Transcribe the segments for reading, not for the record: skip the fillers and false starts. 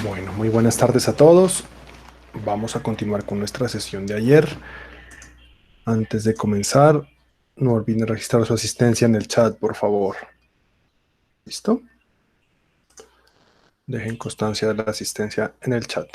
Bueno, muy buenas tardes a todos. Vamos a continuar con nuestra sesión de ayer. Antes de comenzar, no olviden registrar su asistencia en el chat, por favor. ¿Listo? Dejen constancia de la asistencia en el chat.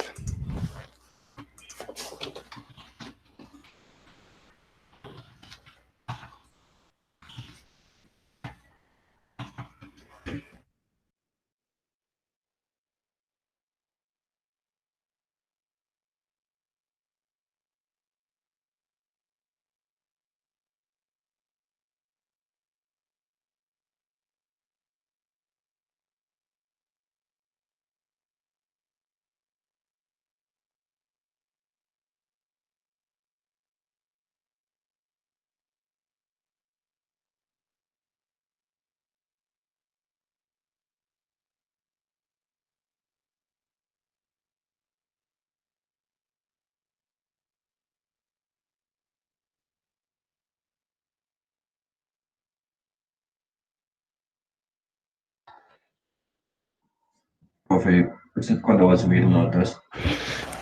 Profe, ¿usted cuándo va a subir notas?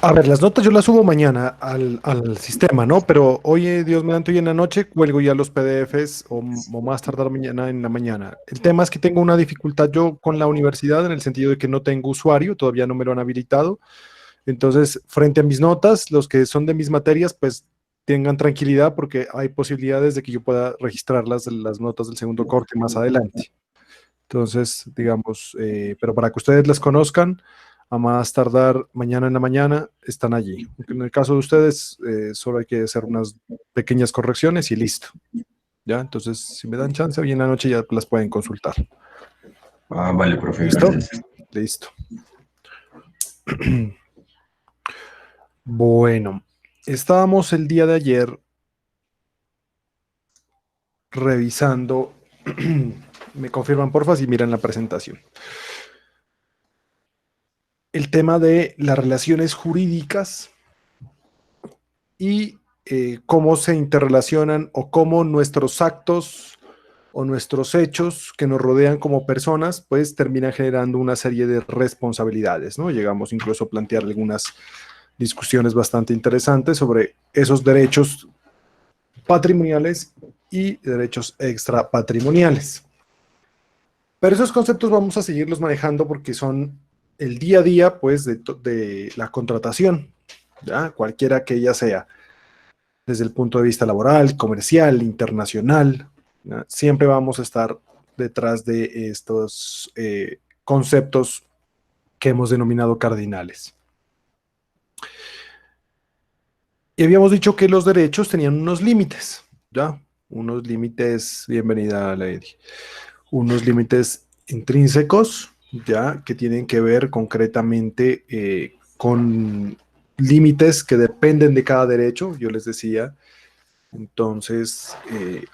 A ver, las notas yo las subo mañana al sistema, ¿no? Pero hoy, Dios mediante, hoy en la noche cuelgo ya los PDFs o más tardar mañana en la mañana. El tema es que tengo una dificultad yo con la universidad en el sentido de que no tengo usuario, todavía no me lo han habilitado. Entonces, frente a mis notas, los que son de mis materias, pues tengan tranquilidad porque hay posibilidades de que yo pueda registrar las notas del segundo corte más adelante. Entonces, digamos, pero para que ustedes las conozcan, a más tardar mañana en la mañana, están allí. En el caso de ustedes, solo hay que hacer unas pequeñas correcciones y listo. ¿Ya? Entonces, si me dan chance, hoy en la noche ya las pueden consultar. Ah, vale, profe, ¿Listo? gracias. Listo. Bueno, estábamos el día de ayer revisando, me confirman porfa si miran la presentación, el tema de las relaciones jurídicas y cómo se interrelacionan o cómo nuestros actos o nuestros hechos que nos rodean como personas, pues terminan generando una serie de responsabilidades, ¿no? Llegamos incluso a plantear algunas discusiones bastante interesantes sobre esos derechos patrimoniales y derechos extrapatrimoniales. Pero esos conceptos vamos a seguirlos manejando porque son el día a día, pues, de la contratación, ¿ya? Cualquiera que ella sea, desde el punto de vista laboral, comercial, internacional, ¿ya? Siempre vamos a estar detrás de estos conceptos que hemos denominado cardinales. Y habíamos dicho que los derechos tenían unos límites, ¿ya? Unos límites, bienvenida Lady, unos límites intrínsecos, ya que tienen que ver concretamente con límites que dependen de cada derecho, yo les decía. Entonces, el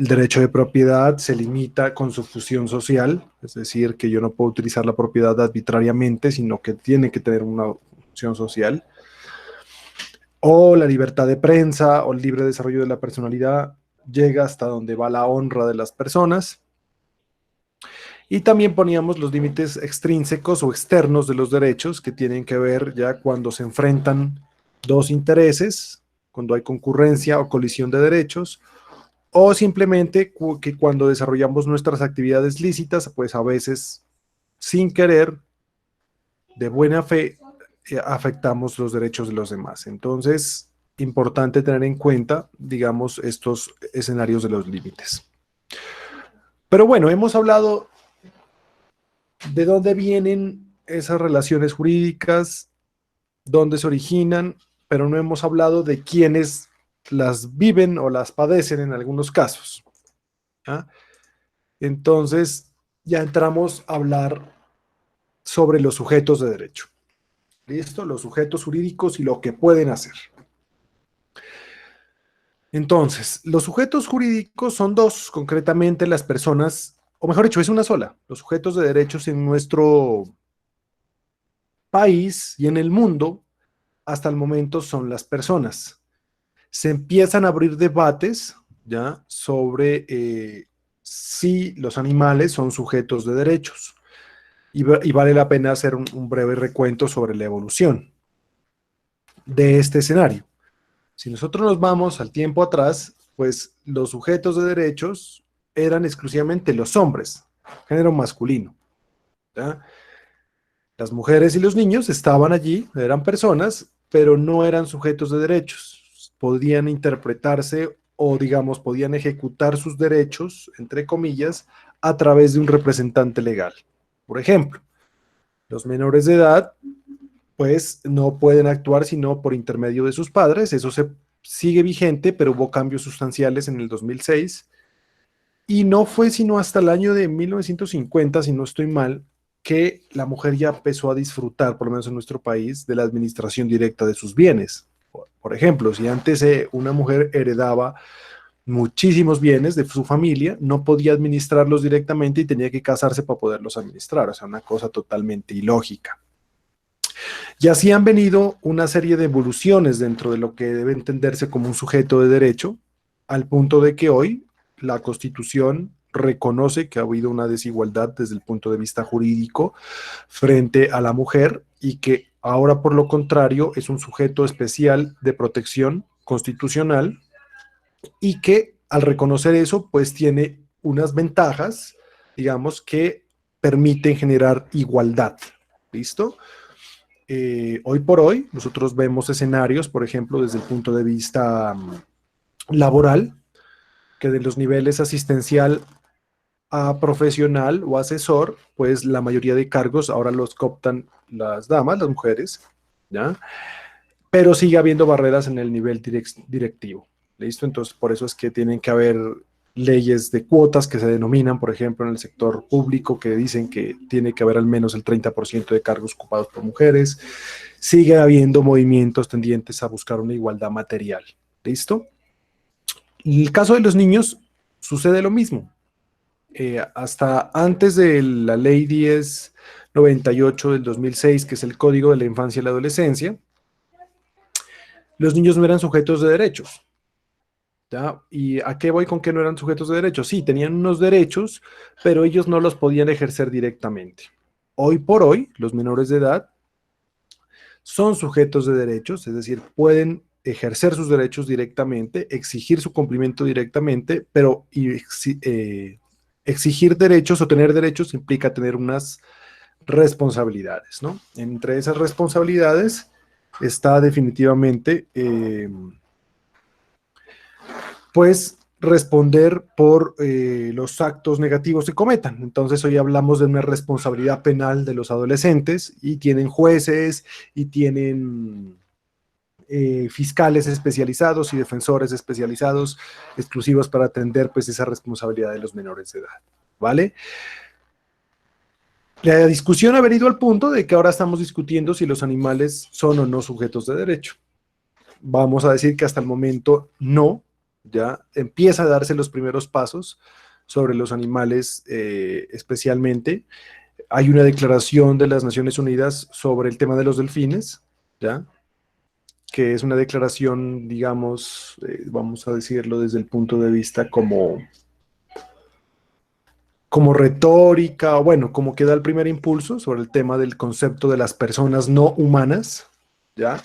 derecho de propiedad se limita con su fusión social, es decir, que yo no puedo utilizar la propiedad arbitrariamente, sino que tiene que tener una función social. O la libertad de prensa o el libre desarrollo de la personalidad llega hasta donde va la honra de las personas. Y también poníamos los límites extrínsecos o externos de los derechos que tienen que ver ya cuando se enfrentan dos intereses, cuando hay concurrencia o colisión de derechos, o simplemente que cuando desarrollamos nuestras actividades lícitas, pues a veces sin querer, de buena fe, afectamos los derechos de los demás. Entonces, importante tener en cuenta, digamos, estos escenarios de los límites. Pero bueno, hemos hablado de dónde vienen esas relaciones jurídicas, dónde se originan, pero no hemos hablado de quiénes las viven o las padecen en algunos casos. ¿Ah? Entonces, ya entramos a hablar sobre los sujetos de derecho. ¿Listo? Los sujetos jurídicos y lo que pueden hacer. Entonces, los sujetos jurídicos son dos, concretamente las personas, o mejor dicho, es una sola. Los sujetos de derechos en nuestro país y en el mundo hasta el momento son las personas. Se empiezan a abrir debates ya sobre sí los animales son sujetos de derechos. Y vale la pena hacer un breve recuento sobre la evolución de este escenario. Si nosotros nos vamos al tiempo atrás, pues los sujetos de derechos eran exclusivamente los hombres, género masculino, ¿ya? Las mujeres y los niños estaban allí, eran personas, pero no eran sujetos de derechos. Podían interpretarse o, digamos, podían ejecutar sus derechos, entre comillas, a través de un representante legal. Por ejemplo, los menores de edad, pues, no pueden actuar sino por intermedio de sus padres. Eso se sigue vigente, pero hubo cambios sustanciales en el 2006. Y no fue sino hasta el año de 1950, si no estoy mal, que la mujer ya empezó a disfrutar, por lo menos en nuestro país, de la administración directa de sus bienes. Por ejemplo, si antes una mujer heredaba muchísimos bienes de su familia, no podía administrarlos directamente y tenía que casarse para poderlos administrar. O sea, una cosa totalmente ilógica. Y así han venido una serie de evoluciones dentro de lo que debe entenderse como un sujeto de derecho, al punto de que hoy la Constitución reconoce que ha habido una desigualdad desde el punto de vista jurídico frente a la mujer y que ahora, por lo contrario, es un sujeto especial de protección constitucional y que al reconocer eso, pues tiene unas ventajas, digamos, que permiten generar igualdad. ¿Listo? Hoy por hoy, nosotros vemos escenarios, por ejemplo, desde el punto de vista laboral, que de los niveles asistencial a profesional o asesor, pues la mayoría de cargos ahora los cooptan las damas, las mujeres, ¿ya? Pero sigue habiendo barreras en el nivel directivo, ¿listo? Entonces, por eso es que tienen que haber leyes de cuotas que se denominan, por ejemplo, en el sector público, que dicen que tiene que haber al menos el 30% de cargos ocupados por mujeres. Sigue habiendo movimientos tendientes a buscar una igualdad material, ¿listo? En el caso de los niños, sucede lo mismo. Hasta antes de la ley 1098 del 2006, que es el Código de la Infancia y la Adolescencia, los niños no eran sujetos de derechos. ¿Ya? ¿Y a qué voy con que no eran sujetos de derechos? Sí, tenían unos derechos, pero ellos no los podían ejercer directamente. Hoy por hoy, los menores de edad son sujetos de derechos, es decir, pueden ejercer sus derechos directamente, exigir su cumplimiento directamente, pero exigir derechos o tener derechos implica tener unas responsabilidades, ¿no? Entre esas responsabilidades está definitivamente, pues, responder por los actos negativos que cometan. Entonces, hoy hablamos de una responsabilidad penal de los adolescentes y tienen jueces y tienen fiscales especializados y defensores especializados exclusivos para atender, pues, esa responsabilidad de los menores de edad, ¿vale? La discusión ha venido al punto de que ahora estamos discutiendo si los animales son o no sujetos de derecho. Vamos a decir que hasta el momento no, ya empieza a darse los primeros pasos sobre los animales, especialmente. Hay una declaración de las Naciones Unidas sobre el tema de los delfines, ya, que es una declaración, digamos, vamos a decirlo desde el punto de vista como retórica, o bueno, como que da el primer impulso sobre el tema del concepto de las personas no humanas, ¿ya?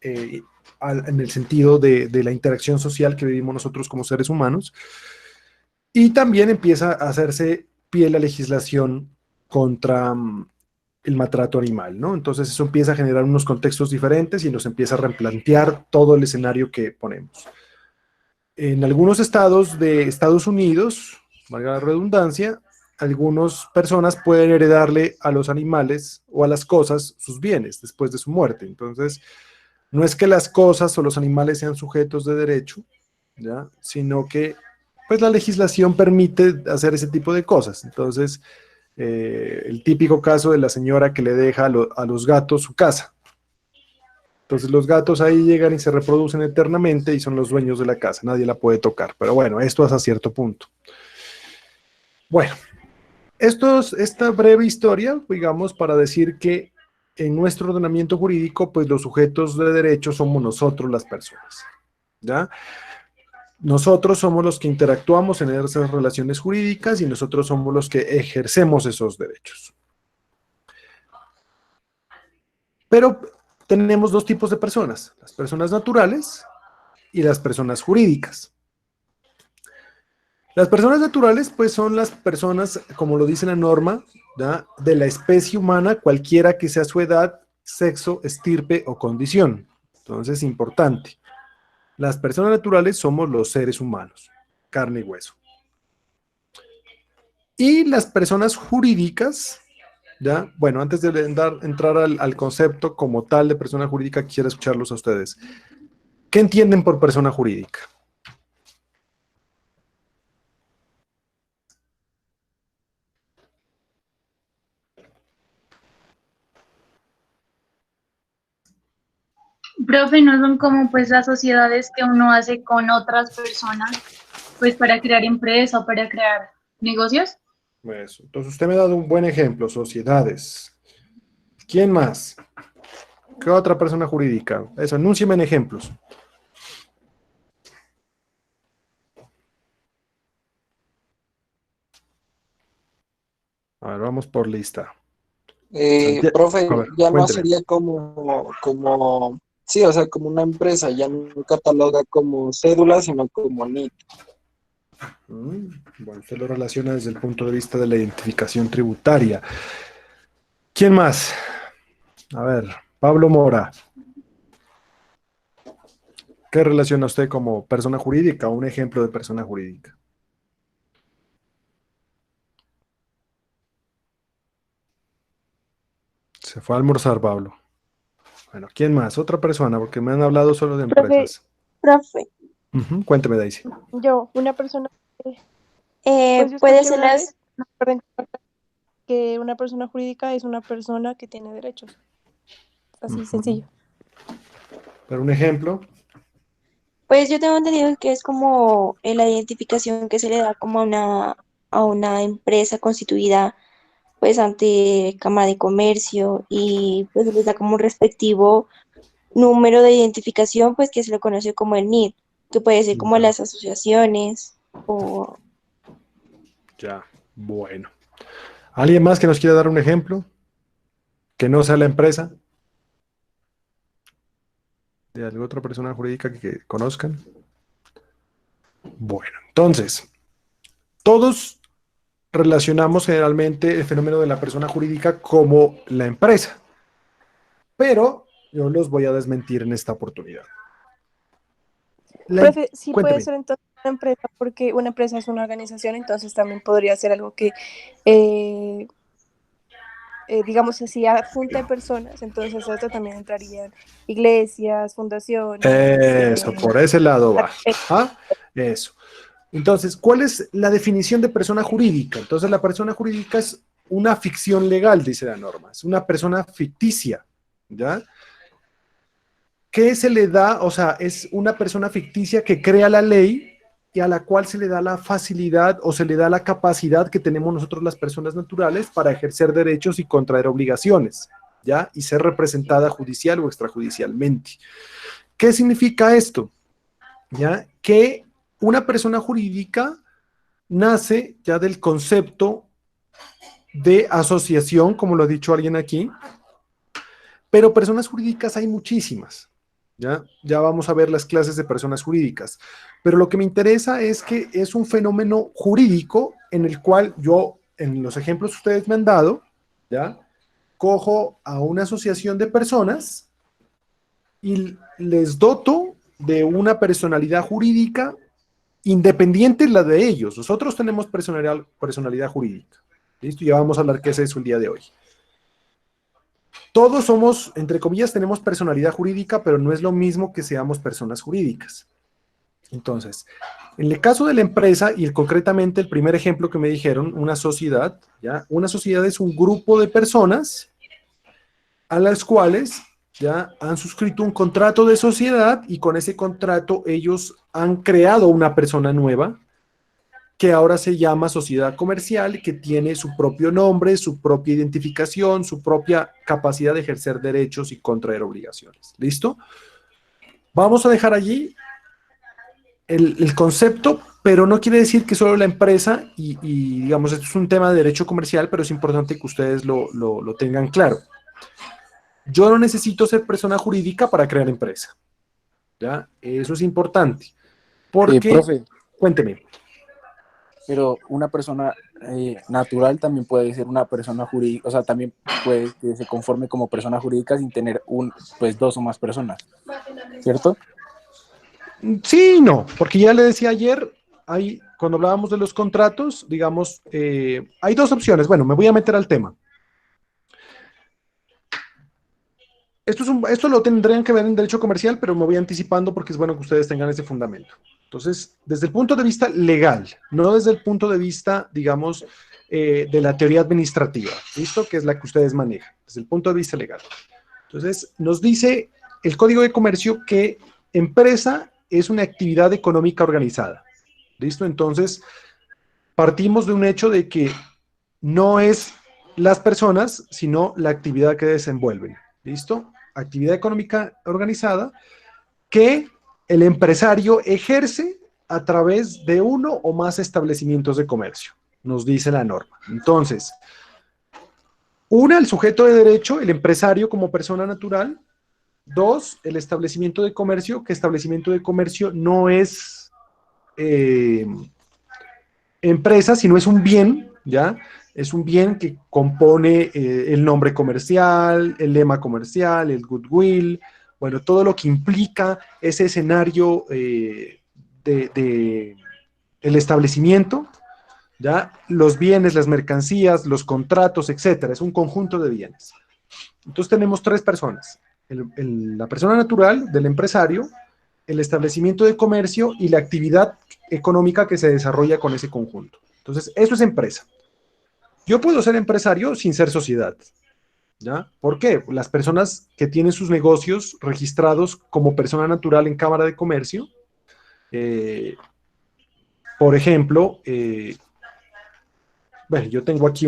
En el sentido de la interacción social que vivimos nosotros como seres humanos, y también empieza a hacerse pie la legislación contra el maltrato animal, ¿no? Entonces eso empieza a generar unos contextos diferentes y nos empieza a replantear todo el escenario que ponemos. En algunos estados de Estados Unidos, valga la redundancia, algunas personas pueden heredarle a los animales o a las cosas sus bienes después de su muerte. Entonces, no es que las cosas o los animales sean sujetos de derecho, ¿ya? Sino que, pues, la legislación permite hacer ese tipo de cosas. Entonces, el típico caso de la señora que le deja a los gatos su casa. Entonces los gatos ahí llegan y se reproducen eternamente y son los dueños de la casa, nadie la puede tocar. Pero bueno, esto hasta cierto punto. Bueno, esta breve historia, digamos, para decir que en nuestro ordenamiento jurídico, pues los sujetos de derecho somos nosotros las personas, ¿ya? Nosotros somos los que interactuamos en esas relaciones jurídicas y nosotros somos los que ejercemos esos derechos. Pero tenemos dos tipos de personas, las personas naturales y las personas jurídicas. Las personas naturales, pues, son las personas, como lo dice la norma, ¿ya?, de la especie humana, cualquiera que sea su edad, sexo, estirpe o condición. Entonces, importante. Las personas naturales somos los seres humanos, carne y hueso. Y las personas jurídicas, ¿ya? Bueno, antes de entrar al concepto como tal de persona jurídica, quisiera escucharlos a ustedes. ¿Qué entienden por persona jurídica? Profe, ¿no son como pues las sociedades que uno hace con otras personas pues para crear empresa o para crear negocios? Eso. Entonces, usted me ha dado un buen ejemplo, sociedades. ¿Quién más? ¿Qué otra persona jurídica? Eso, anúncieme en ejemplos. A ver, vamos por lista. Santiago, a Profe, ver, ya no cuénteme. sería sí, o sea, como una empresa, ya no cataloga como cédula, sino como NIT. Bueno, usted lo relaciona desde el punto de vista de la identificación tributaria. ¿Quién más? A ver, Pablo Mora. ¿Qué relaciona usted como persona jurídica? Un ejemplo de persona jurídica. Se fue a almorzar, Pablo. Bueno, ¿quién más? Otra persona, porque me han hablado solo de Profe, empresas. profe, Cuénteme, Daisy. una persona, pues yo Puede escuché ser una vez, las, no recuerdo en qué, que una persona jurídica es una persona que tiene derechos. Así sencillo. Pero un ejemplo. pues yo tengo entendido que es como la identificación que se le da como a una empresa constituida pues ante Cámara de Comercio y pues se les da como un respectivo número de identificación pues que se le conoce como el NID, que puede ser como Ya, las asociaciones o ya, bueno. ¿Alguien más que nos quiera dar un ejemplo? Que no sea la empresa. ¿De alguna otra persona jurídica que conozcan? Bueno, entonces, todos relacionamos generalmente el fenómeno de la persona jurídica como la empresa, pero yo los voy a desmentir en esta oportunidad. Profe, sí puede Cuénteme. ser entonces una empresa, porque una empresa es una organización, entonces también podría ser algo que, eh, digamos así, adjunta de personas. Entonces esto también entrarían iglesias, fundaciones. Eso, por ese lado va. Ajá, eso. Entonces, ¿cuál es la definición de persona jurídica? Entonces, la persona jurídica es una ficción legal, dice la norma. Es una persona ficticia, ¿ya? ¿Qué se le da? O sea, es una persona ficticia que crea la ley y a la cual se le da la facilidad o se le da la capacidad que tenemos nosotros las personas naturales para ejercer derechos y contraer obligaciones, ¿ya? Y ser representada judicial o extrajudicialmente. ¿Qué significa esto? ¿Ya? Que una persona jurídica nace ya del concepto de asociación, como lo ha dicho alguien aquí, pero personas jurídicas hay muchísimas. Ya vamos a ver las clases de personas jurídicas, pero lo que me interesa es que es un fenómeno jurídico en el cual yo, en los ejemplos que ustedes me han dado, ¿ya?, cojo a una asociación de personas y les doto de una personalidad jurídica independiente la de ellos. Nosotros tenemos personalidad jurídica. ¿Listo? Ya vamos a hablar qué es eso el día de hoy. Todos somos, entre comillas, tenemos personalidad jurídica, pero no es lo mismo que seamos personas jurídicas. Entonces, en el caso de la empresa, y concretamente el primer ejemplo que me dijeron, una sociedad, ¿ya? Una sociedad es un grupo de personas a las cuales ya han suscrito un contrato de sociedad y con ese contrato ellos han creado una persona nueva que ahora se llama sociedad comercial, que tiene su propio nombre, su propia identificación, su propia capacidad de ejercer derechos y contraer obligaciones. ¿Listo? Vamos a dejar allí el concepto, pero no quiere decir que solo la empresa, digamos, esto es un tema de derecho comercial, pero es importante que ustedes lo tengan claro. Yo no necesito ser persona jurídica para crear empresa, ¿ya? Eso es importante, porque, Profe, cuénteme, pero una persona natural también puede ser una persona jurídica, o sea, también puede que se conforme como persona jurídica sin tener pues dos o más personas, ¿cierto? sí y no, porque ya le decía ayer, cuando hablábamos de los contratos, digamos, hay dos opciones. Bueno, me voy a meter al tema. Esto lo tendrían que ver en derecho comercial, pero me voy anticipando porque es bueno que ustedes tengan ese fundamento. Entonces, desde el punto de vista legal, no desde el punto de vista, digamos, de la teoría administrativa, ¿listo? Que es la que ustedes manejan, desde el punto de vista legal. Entonces, nos dice el Código de Comercio que empresa es una actividad económica organizada, ¿listo? Entonces, partimos de un hecho de que no es las personas, sino la actividad que desenvuelven. ¿Listo? Actividad económica organizada que el empresario ejerce a través de uno o más establecimientos de comercio, nos dice la norma. Entonces, una, el sujeto de derecho, el empresario como persona natural. Dos, el establecimiento de comercio, que establecimiento de comercio no es eh, empresa, sino es un bien, ¿ya? Es un bien que compone el nombre comercial, el lema comercial, el goodwill, bueno, todo lo que implica ese escenario de el establecimiento, ¿ya? Los bienes, las mercancías, los contratos, etcétera. Es un conjunto de bienes. Entonces tenemos tres personas. La persona natural del empresario, el establecimiento de comercio y la actividad económica que se desarrolla con ese conjunto. Entonces, eso es empresa. Yo puedo ser empresario sin ser sociedad, ¿ya? ¿Por qué? Las personas que tienen sus negocios registrados como persona natural en Cámara de Comercio, eh, por ejemplo, bueno, yo tengo aquí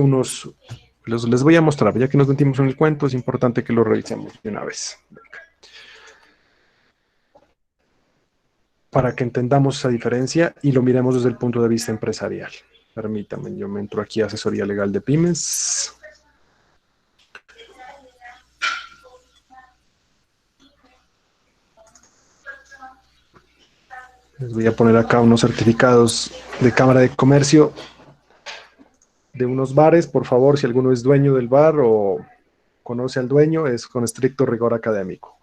les voy a mostrar, ya que nos metimos en el cuento, es importante que lo revisemos de una vez. Para que entendamos esa diferencia y lo miremos desde el punto de vista empresarial. Permítanme, yo me entro aquí a asesoría legal de pymes. Les voy a poner acá unos certificados de Cámara de Comercio de unos bares. Por favor, si alguno es dueño del bar o conoce al dueño, es con estricto rigor académico.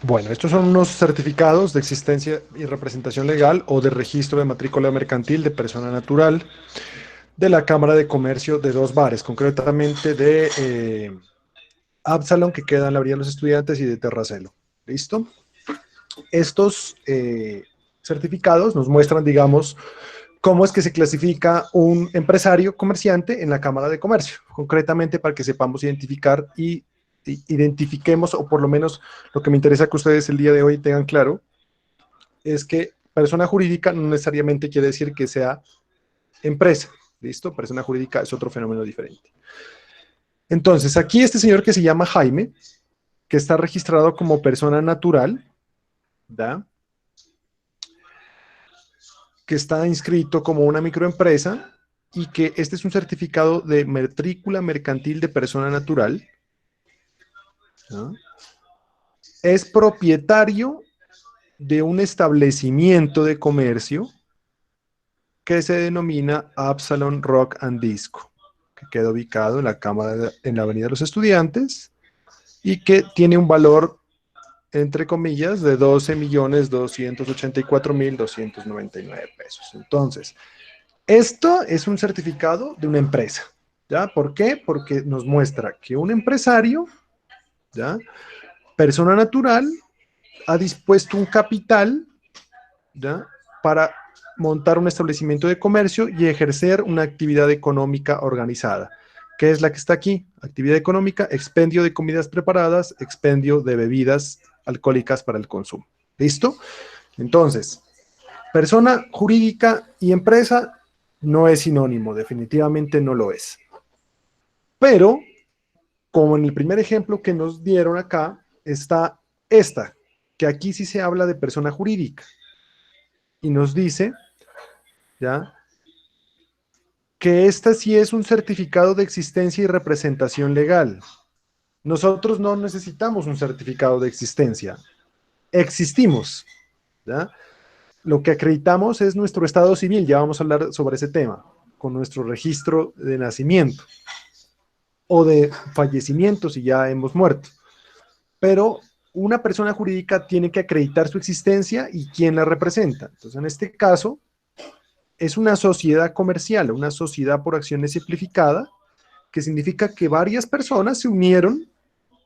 Bueno, estos son unos certificados de existencia y representación legal o de registro de matrícula mercantil de persona natural de la Cámara de Comercio de dos bares, concretamente de Absalon, que queda en la Avenida de los Estudiantes, y de Terracelo. ¿Listo? Estos certificados nos muestran, digamos, cómo es que se clasifica un empresario comerciante en la Cámara de Comercio, concretamente para que sepamos identificar y identifiquemos, o por lo menos lo que me interesa que ustedes el día de hoy tengan claro, es que persona jurídica no necesariamente quiere decir que sea empresa. ¿Listo? Persona jurídica es otro fenómeno diferente. Entonces, aquí este señor que se llama Jaime, que está registrado como persona natural, ¿da? Que está inscrito como una microempresa y que este es un certificado de matrícula mercantil de persona natural, ¿no? Es propietario de un establecimiento de comercio que se denomina Absalon Rock and Disco, que queda ubicado en la Cámara en la Avenida de los Estudiantes y que tiene un valor, entre comillas, de 12.284.299 pesos. Entonces, esto es un certificado de una empresa, ¿ya? ¿Por qué? Porque nos muestra que un empresario, ¿ya? Persona natural, ha dispuesto un capital, ¿ya? Para montar un establecimiento de comercio y ejercer una actividad económica organizada. ¿Qué es la que está aquí? Actividad económica, expendio de comidas preparadas, expendio de bebidas alcohólicas para el consumo. ¿Listo? Entonces, persona jurídica y empresa no es sinónimo, definitivamente no lo es. Pero, como en el primer ejemplo que nos dieron acá, está esta, que aquí sí se habla de persona jurídica. Y nos dice, ¿ya?, que esta sí es un certificado de existencia y representación legal. Nosotros no necesitamos un certificado de existencia. Existimos, ¿ya? Lo que acreditamos es nuestro estado civil, ya vamos a hablar sobre ese tema, con nuestro registro de nacimiento o de fallecimiento si ya hemos muerto. Pero una persona jurídica tiene que acreditar su existencia y quién la representa. Entonces, en este caso, es una sociedad comercial, una sociedad por acciones simplificada, que significa que varias personas se unieron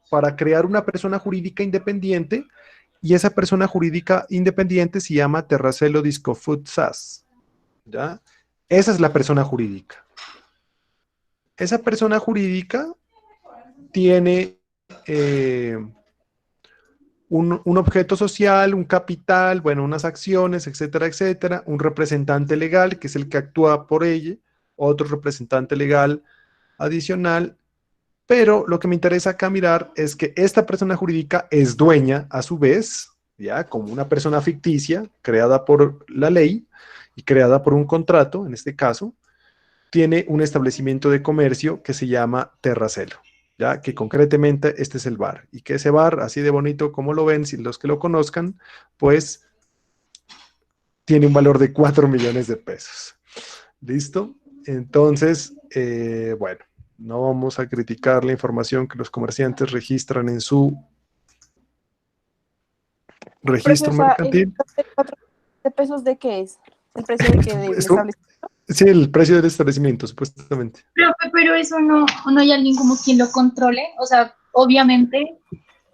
para crear una persona jurídica independiente, y esa persona jurídica independiente se llama Terracelo Disco Food SAS, ¿ya? Esa es la persona jurídica. Esa persona jurídica tiene un objeto social, un capital, bueno, unas acciones, etcétera, etcétera, un representante legal, que es el que actúa por ella, otro representante legal adicional, pero lo que me interesa acá mirar es que esta persona jurídica es dueña, a su vez, ya, como una persona ficticia, creada por la ley y creada por un contrato, en este caso, tiene un establecimiento de comercio que se llama Terracelo, ya, que concretamente este es el bar, y que ese bar, así de bonito como lo ven, si los que lo conozcan, pues tiene un valor de 4 millones de pesos. ¿Listo? Entonces, bueno, no vamos a criticar la información que los comerciantes registran en su registro mercantil. ¿El 4 de pesos de qué es? ¿El precio de qué del establecimiento? Sí, el precio del establecimiento, supuestamente. Pero eso no hay alguien como quien lo controle. O sea, obviamente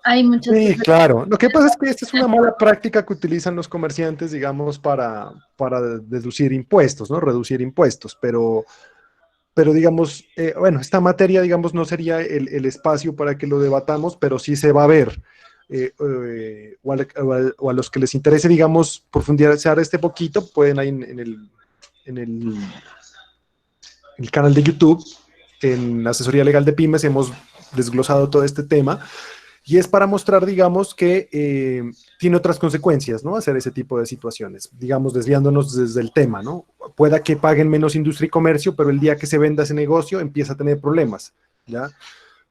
hay muchas Sí, personas. claro. Lo que pasa es que esta es una mala práctica que utilizan los comerciantes, digamos, para deducir impuestos, ¿no? Reducir impuestos, pero digamos, bueno, esta materia, digamos, no sería el espacio para que lo debatamos, pero sí se va a ver. O a los que les interese, digamos, profundizar este poquito, pueden ahí en el canal de YouTube, en la Asesoría Legal de Pymes, hemos desglosado todo este tema, y es para mostrar, digamos, que tiene otras consecuencias, ¿no? Hacer ese tipo de situaciones, digamos, desviándonos desde el tema, ¿no? Pueda que paguen menos industria y comercio, pero el día que se venda ese negocio empieza a tener problemas, ¿ya?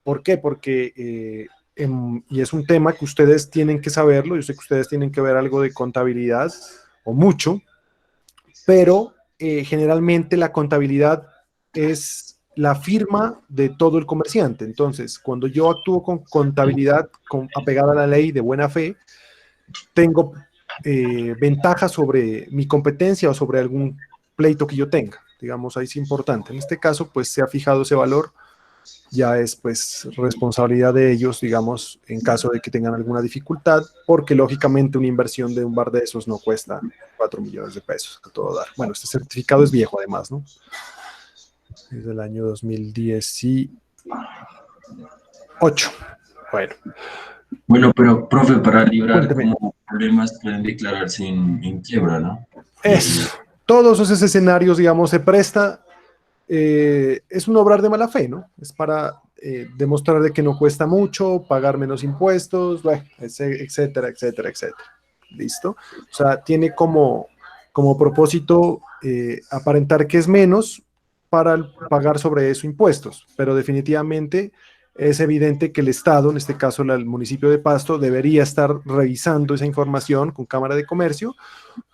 ¿Por qué? Porque, y es un tema que ustedes tienen que saberlo, yo sé que ustedes tienen que ver algo de contabilidad, o mucho, pero generalmente la contabilidad es la firma de todo el comerciante. Entonces, cuando yo actúo con contabilidad apegada a la ley de buena fe, tengo ventaja sobre mi competencia o sobre algún pleito que yo tenga. Digamos, ahí es importante. En este caso, pues se ha fijado ese valor, ya es pues responsabilidad de ellos, digamos, en caso de que tengan alguna dificultad, porque lógicamente una inversión de un bar de esos no cuesta 4 millones de pesos a todo dar. Bueno, este certificado es viejo además, ¿no? Es del año 2018. Bueno, Bueno, pero, profe, para librar cuénteme. como problemas pueden declararse en quiebra, ¿no? Eso. Todos esos escenarios, digamos, se presta. Es un obrar de mala fe, ¿no? Es para demostrar de que no cuesta mucho, pagar menos impuestos, bueno, etcétera, etcétera, etcétera. ¿Listo? O sea, tiene como propósito aparentar que es menos para pagar sobre eso impuestos, pero definitivamente es evidente que el Estado, en este caso el municipio de Pasto, debería estar revisando esa información con Cámara de Comercio,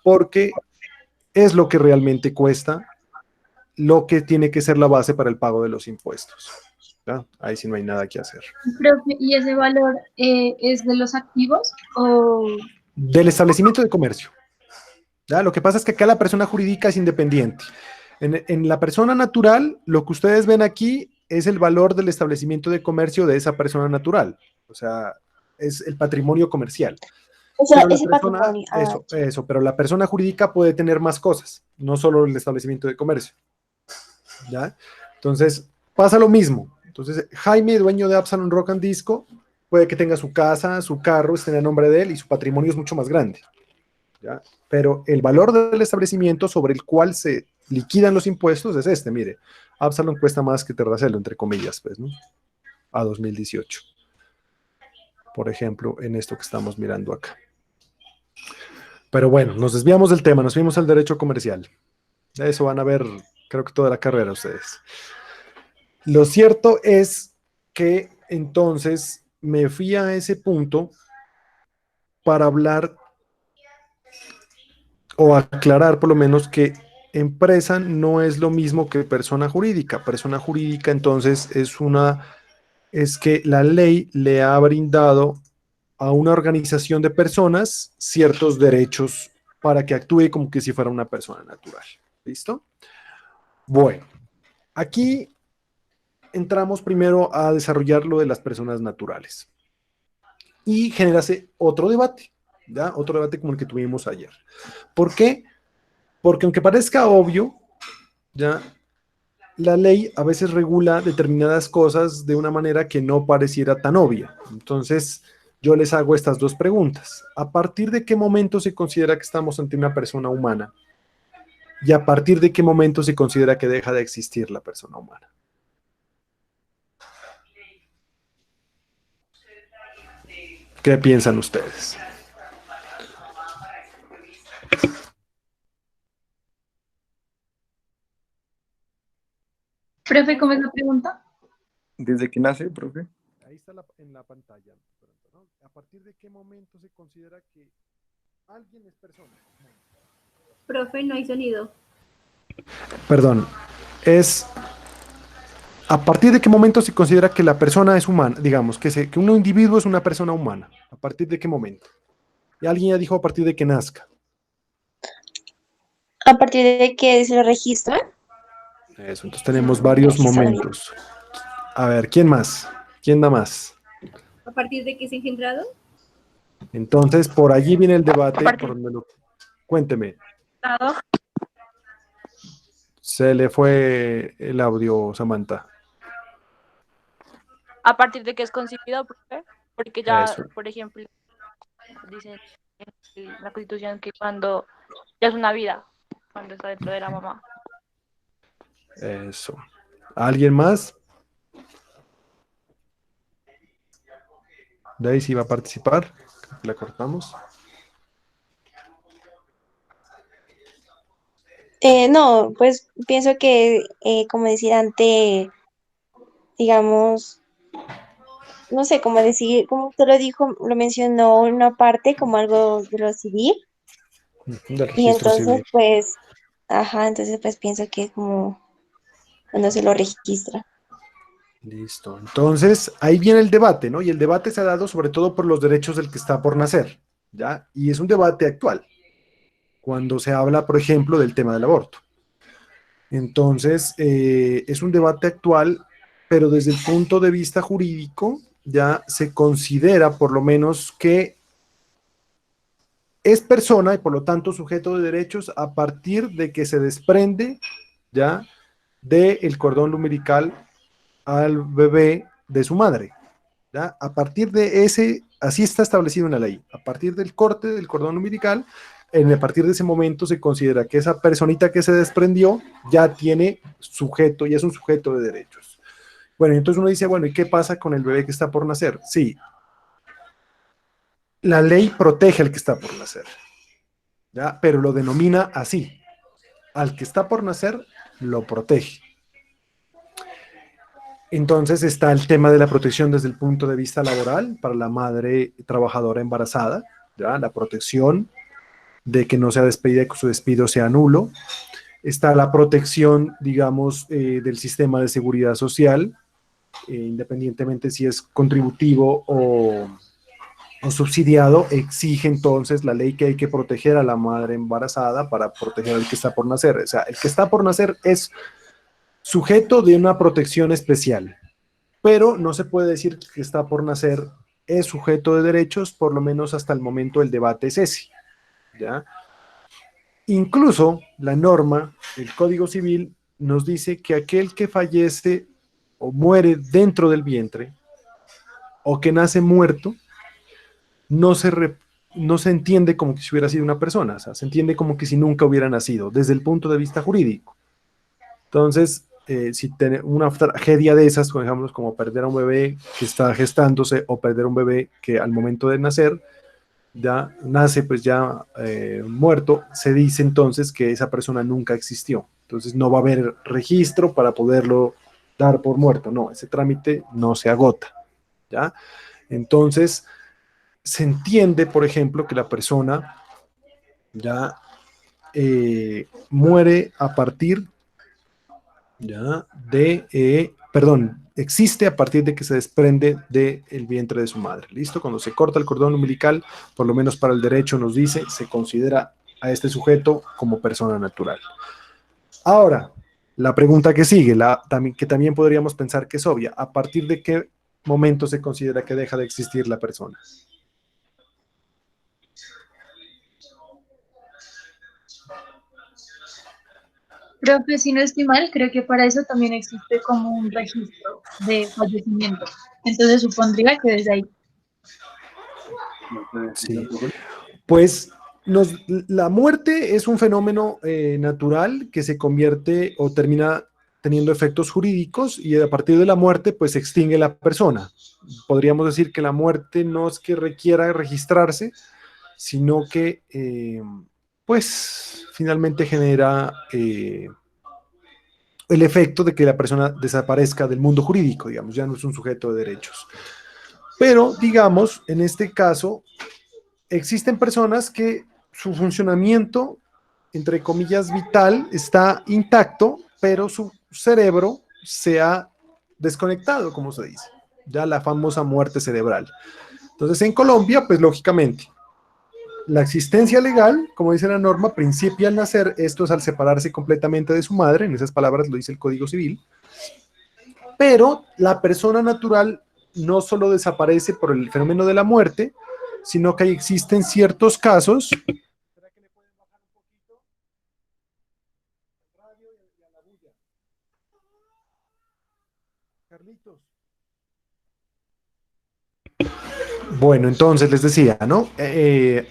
porque es lo que realmente cuesta, lo que tiene que ser la base para el pago de los impuestos. ¿Ya? Ahí sí no hay nada que hacer. Profe, ¿y ese valor es de los activos o Del establecimiento de comercio. ¿Ya? Lo que pasa es que acá la persona jurídica es independiente. En la persona natural, lo que ustedes ven aquí es el valor del establecimiento de comercio de esa persona natural. O sea, es el patrimonio comercial. O sea, Pero la ese persona, patrimonio. eso, pero la persona jurídica puede tener más cosas, no solo el establecimiento de comercio. ¿Ya? Entonces, pasa lo mismo. Entonces, Jaime, dueño de Absalon Rock and Disco, puede que tenga su casa, su carro, esté en nombre de él y su patrimonio es mucho más grande. ¿Ya? Pero el valor del establecimiento sobre el cual se liquidan los impuestos es este, mire, Absalon cuesta más que Terracelo, entre comillas, pues, ¿no? A 2018. Por ejemplo, en esto que estamos mirando acá. Pero bueno, nos desviamos del tema, nos fuimos al derecho comercial. De eso van a ver, creo que toda la carrera ustedes. Lo cierto es que entonces me fui a ese punto para hablar o aclarar por lo menos que empresa no es lo mismo que persona jurídica. Persona jurídica entonces es que la ley le ha brindado a una organización de personas ciertos derechos para que actúe como que si fuera una persona natural. ¿Listo? Bueno, aquí entramos primero a desarrollar lo de las personas naturales. Y generase otro debate, ¿ya? Otro debate como el que tuvimos ayer. ¿Por qué? Porque aunque parezca obvio, ¿ya? La ley a veces regula determinadas cosas de una manera que no pareciera tan obvia. Entonces, yo les hago estas dos preguntas. ¿A partir de qué momento se considera que estamos ante una persona humana? ¿Y a partir de qué momento se considera que deja de existir la persona humana? ¿Qué piensan ustedes? profe, cómo es la pregunta? ¿Desde que nace, profe? Ahí está en la pantalla. ¿No? ¿A partir de qué momento se considera que alguien es persona? Profe, no hay sonido. Perdón, es a partir de qué momento se considera que la persona es humana, digamos, que un individuo es una persona humana. ¿A partir de qué momento? Y alguien ya dijo a partir de que nazca. A partir de que se lo registra. Eso, entonces tenemos varios momentos. A ver, ¿quién más? ¿Quién da más? ¿A partir de que es engendrado? Entonces, por allí viene el debate. Por donde cuénteme. Se le fue el audio, Samantha. A partir de que es concebido, profe, porque ya, Eso. por ejemplo, dice en la Constitución que cuando ya es una vida, cuando está dentro de la mamá. Eso. ¿Alguien más? Daisy va a participar. La cortamos. No, pues pienso que, como decir antes, digamos, no sé cómo decir, como usted lo dijo, lo mencionó una parte como algo de lo civil, Del y registro entonces civil. pues, ajá, entonces pues pienso que es como cuando se lo registra. Listo. Entonces, ahí viene el debate, ¿no? Y el debate se ha dado sobre todo por los derechos del que está por nacer, ¿ya? Y es un debate actual, cuando se habla, por ejemplo, del tema del aborto. Entonces, es un debate actual, pero desde el punto de vista jurídico, ya se considera por lo menos que es persona y por lo tanto sujeto de derechos a partir de que se desprende ya del cordón umbilical al bebé de su madre. ¿Ya? A partir de ese, así está establecido en la ley, a partir del corte del cordón umbilical, a partir de ese momento se considera que esa personita que se desprendió ya tiene sujeto, ya es un sujeto de derechos. Bueno, entonces uno dice, bueno, ¿y qué pasa con el bebé que está por nacer? Sí, la ley protege al que está por nacer, ¿ya? Pero lo denomina así, al que está por nacer lo protege. Entonces está el tema de la protección desde el punto de vista laboral para la madre trabajadora embarazada, ¿ya? La protección de que no sea despedida, que su despido sea nulo. Está la protección, digamos, del sistema de seguridad social, independientemente si es contributivo o subsidiado, exige entonces la ley que hay que proteger a la madre embarazada para proteger al que está por nacer. O sea, el que está por nacer es sujeto de una protección especial, pero no se puede decir que está por nacer es sujeto de derechos, por lo menos hasta el momento el debate es ese, ¿ya? Incluso la norma, el Código Civil, nos dice que aquel que fallece o muere dentro del vientre o que nace muerto, no se entiende como que si hubiera sido una persona, o sea, se entiende como que si nunca hubiera nacido, desde el punto de vista jurídico. Entonces, si una tragedia de esas, por ejemplo, como perder a un bebé que está gestándose o perder a un bebé que al momento de nacer ya nace pues ya muerto, se dice entonces que esa persona nunca existió. Entonces no va a haber registro para poderlo dar por muerto. No, ese trámite no se agota, ¿ya? Entonces, se entiende, por ejemplo, que la persona ya muere a partir ya existe a partir de que se desprende del vientre de su madre. ¿Listo? Cuando se corta el cordón umbilical, por lo menos para el derecho nos dice, se considera a este sujeto como persona natural. Ahora, la pregunta que sigue, que también podríamos pensar que es obvia, ¿a partir de qué momento se considera que deja de existir la persona? Profe, si no estoy mal, creo que para eso también existe como un registro de fallecimiento. Entonces supondría que desde ahí. Sí. Pues la muerte es un fenómeno natural que se convierte o termina teniendo efectos jurídicos y a partir de la muerte pues se extingue la persona. Podríamos decir que la muerte no es que requiera registrarse, sino que pues finalmente genera el efecto de que la persona desaparezca del mundo jurídico, digamos, ya no es un sujeto de derechos. Pero, digamos, en este caso, existen personas que su funcionamiento, entre comillas, vital, está intacto, pero su cerebro se ha desconectado, como se dice, ya la famosa muerte cerebral. Entonces, en Colombia, pues lógicamente, la existencia legal, como dice la norma, principia al nacer, esto es al separarse completamente de su madre, en esas palabras lo dice el Código Civil, pero la persona natural no solo desaparece por el fenómeno de la muerte, sino que existen ciertos casos. Carlitos. Bueno, entonces les decía, ¿no?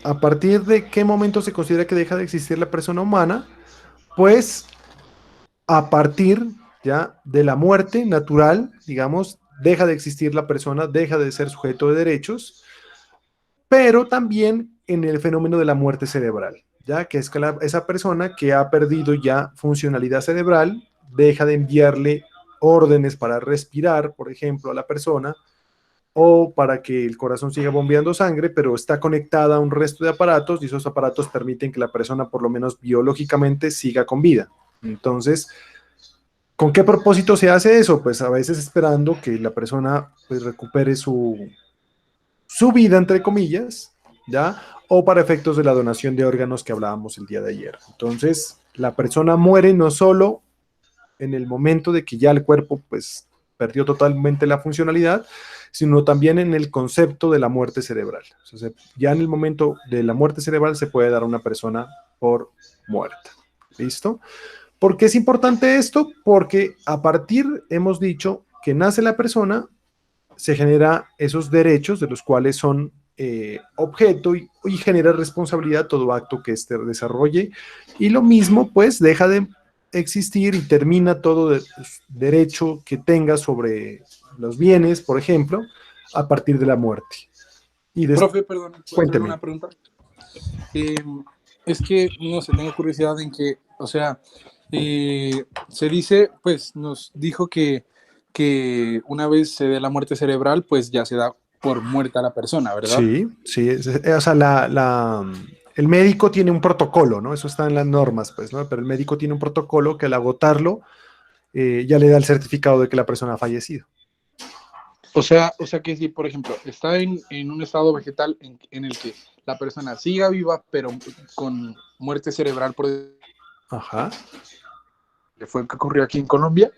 ¿A partir de qué momento se considera que deja de existir la persona humana? Pues a partir ya de la muerte natural, digamos, deja de existir la persona, deja de ser sujeto de derechos, pero también en el fenómeno de la muerte cerebral, ya que es que esa persona que ha perdido ya funcionalidad cerebral, deja de enviarle órdenes para respirar, por ejemplo, a la persona, o para que el corazón siga bombeando sangre, pero está conectada a un resto de aparatos y esos aparatos permiten que la persona, por lo menos biológicamente, siga con vida. Entonces, ¿con qué propósito se hace eso? Pues a veces esperando que la persona pues, recupere su vida, entre comillas, ¿ya? O para efectos de la donación de órganos que hablábamos el día de ayer. Entonces, la persona muere no solo en el momento de que ya el cuerpo pues perdió totalmente la funcionalidad, sino también en el concepto de la muerte cerebral. O sea, ya en el momento de la muerte cerebral se puede dar a una persona por muerta. ¿Listo? ¿Por qué es importante esto? Porque a partir, hemos dicho, que nace la persona, se genera esos derechos de los cuales son objeto y genera responsabilidad todo acto que éste desarrolle, y lo mismo pues deja de existir y termina todo derecho que tenga sobre los bienes, por ejemplo, a partir de la muerte. Y Profe, perdón, ¿puedo hacerle cuénteme. una pregunta? Es que, no sé, tengo curiosidad en que, o sea, se dice, pues nos dijo que una vez se dé la muerte cerebral, pues ya se da por muerta la persona, ¿verdad? Sí, sí, o sea, el médico tiene un protocolo, ¿no? Eso está en las normas, pues, ¿no? Pero el médico tiene un protocolo que al agotarlo ya le da el certificado de que la persona ha fallecido. O sea que si, por ejemplo, está en un estado vegetal en el que la persona siga viva, pero con muerte cerebral, Ajá. que fue que ocurrió aquí en Colombia,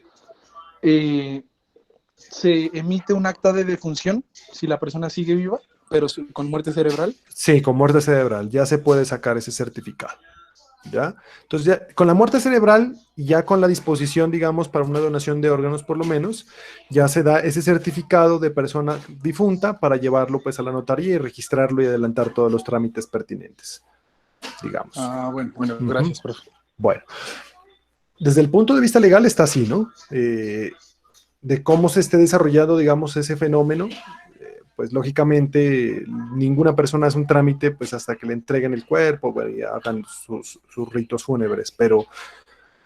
se emite un acta de defunción si la persona sigue viva, pero con muerte cerebral. Sí, con muerte cerebral ya se puede sacar ese certificado. ¿Ya? Entonces, ya, con la muerte cerebral, ya con la disposición, digamos, para una donación de órganos por lo menos, ya se da ese certificado de persona difunta para llevarlo pues a la notaría y registrarlo y adelantar todos los trámites pertinentes, digamos. Ah, bueno, gracias, profe. Bueno, desde el punto de vista legal está así, ¿no? De cómo se esté desarrollando, digamos, ese fenómeno, pues lógicamente ninguna persona hace un trámite pues hasta que le entreguen el cuerpo, bueno, y hagan sus ritos fúnebres, pero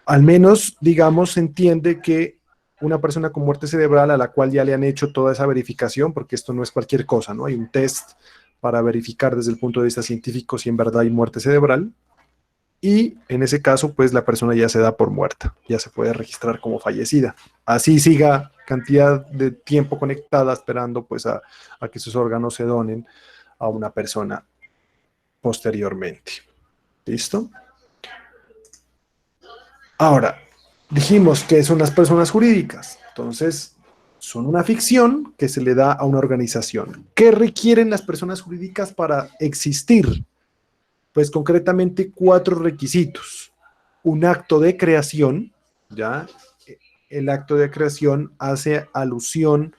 al menos, digamos, se entiende que una persona con muerte cerebral a la cual ya le han hecho toda esa verificación, porque esto no es cualquier cosa, ¿no? Hay un test para verificar desde el punto de vista científico si en verdad hay muerte cerebral, y en ese caso, pues la persona ya se da por muerta, ya se puede registrar como fallecida. Así siga cantidad de tiempo conectada esperando pues a que sus órganos se donen a una persona posteriormente. ¿Listo? Ahora, dijimos que son las personas jurídicas, entonces son una ficción que se le da a una organización. ¿Qué requieren las personas jurídicas para existir? Pues concretamente 4 requisitos. Un acto de creación, ¿ya? El acto de creación hace alusión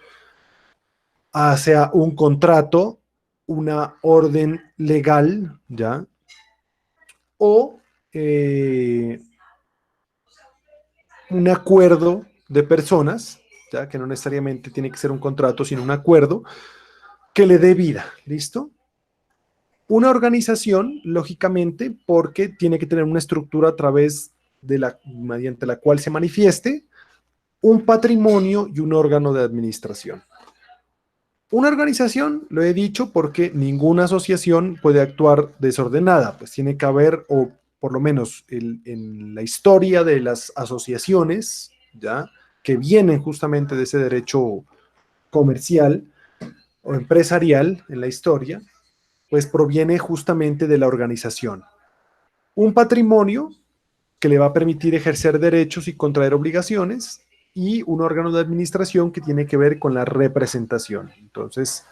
hacia un contrato, una orden legal, ¿ya? O un acuerdo de personas, ¿ya? Que no necesariamente tiene que ser un contrato, sino un acuerdo que le dé vida, ¿listo? Una organización, lógicamente, porque tiene que tener una estructura a través de mediante la cual se manifieste un patrimonio y un órgano de administración. Una organización, lo he dicho, porque ninguna asociación puede actuar desordenada, pues tiene que haber, o por lo menos en la historia de las asociaciones, ¿ya? Que vienen justamente de ese derecho comercial o empresarial en la historia, pues proviene justamente de la organización. Un patrimonio que le va a permitir ejercer derechos y contraer obligaciones, y un órgano de administración que tiene que ver con la representación. Entonces,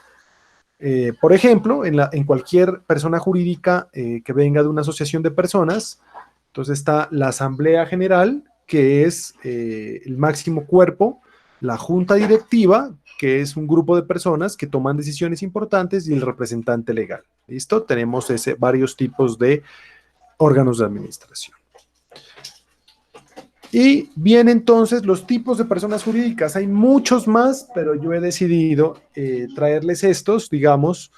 por ejemplo, en cualquier persona jurídica que venga de una asociación de personas, entonces está la Asamblea General, que es el máximo cuerpo, la Junta Directiva, que es un grupo de personas que toman decisiones importantes, y el representante legal. ¿Listo? Tenemos varios tipos de órganos de administración. Y bien, entonces, los tipos de personas jurídicas. Hay muchos más, pero yo he decidido traerles estos, digamos,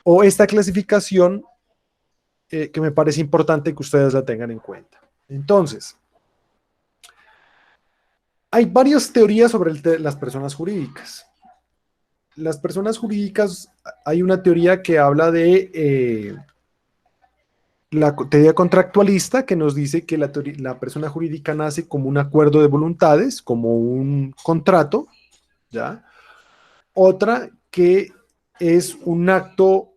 o esta clasificación que me parece importante que ustedes la tengan en cuenta. Entonces, hay varias teorías sobre las personas jurídicas. Las personas jurídicas, hay una teoría que habla de la teoría contractualista, que nos dice que la persona jurídica nace como un acuerdo de voluntades, como un contrato, ¿ya? Otra que es un acto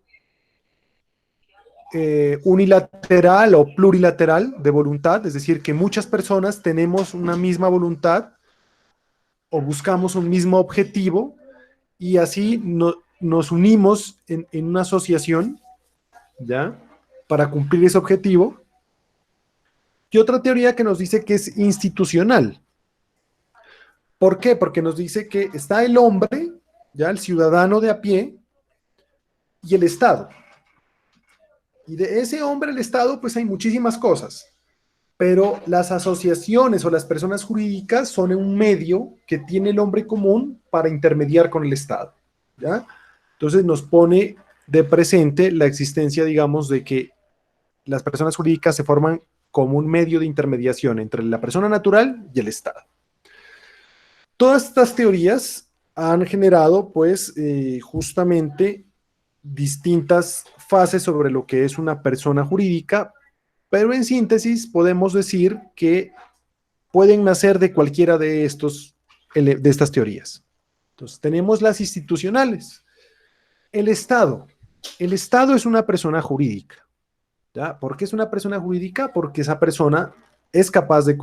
unilateral o plurilateral de voluntad, es decir, que muchas personas tenemos una misma voluntad o buscamos un mismo objetivo y así nos unimos en una asociación, ¿ya? Para cumplir ese objetivo. Y otra teoría que nos dice que es institucional. ¿Por qué? Porque nos dice que está el hombre, ya el ciudadano de a pie, y el Estado. Y de ese hombre, el Estado, pues hay muchísimas cosas. Pero las asociaciones o las personas jurídicas son un medio que tiene el hombre común para intermediar con el Estado, ¿ya? Entonces nos pone de presente la existencia, digamos, de que las personas jurídicas se forman como un medio de intermediación entre la persona natural y el Estado. Todas estas teorías han generado, pues, justamente distintas fases sobre lo que es una persona jurídica, pero en síntesis podemos decir que pueden nacer de cualquiera de estas teorías. Entonces, tenemos las institucionales. El Estado. El Estado es una persona jurídica, ¿ya? ¿Por qué es una persona jurídica? Porque esa persona es capaz de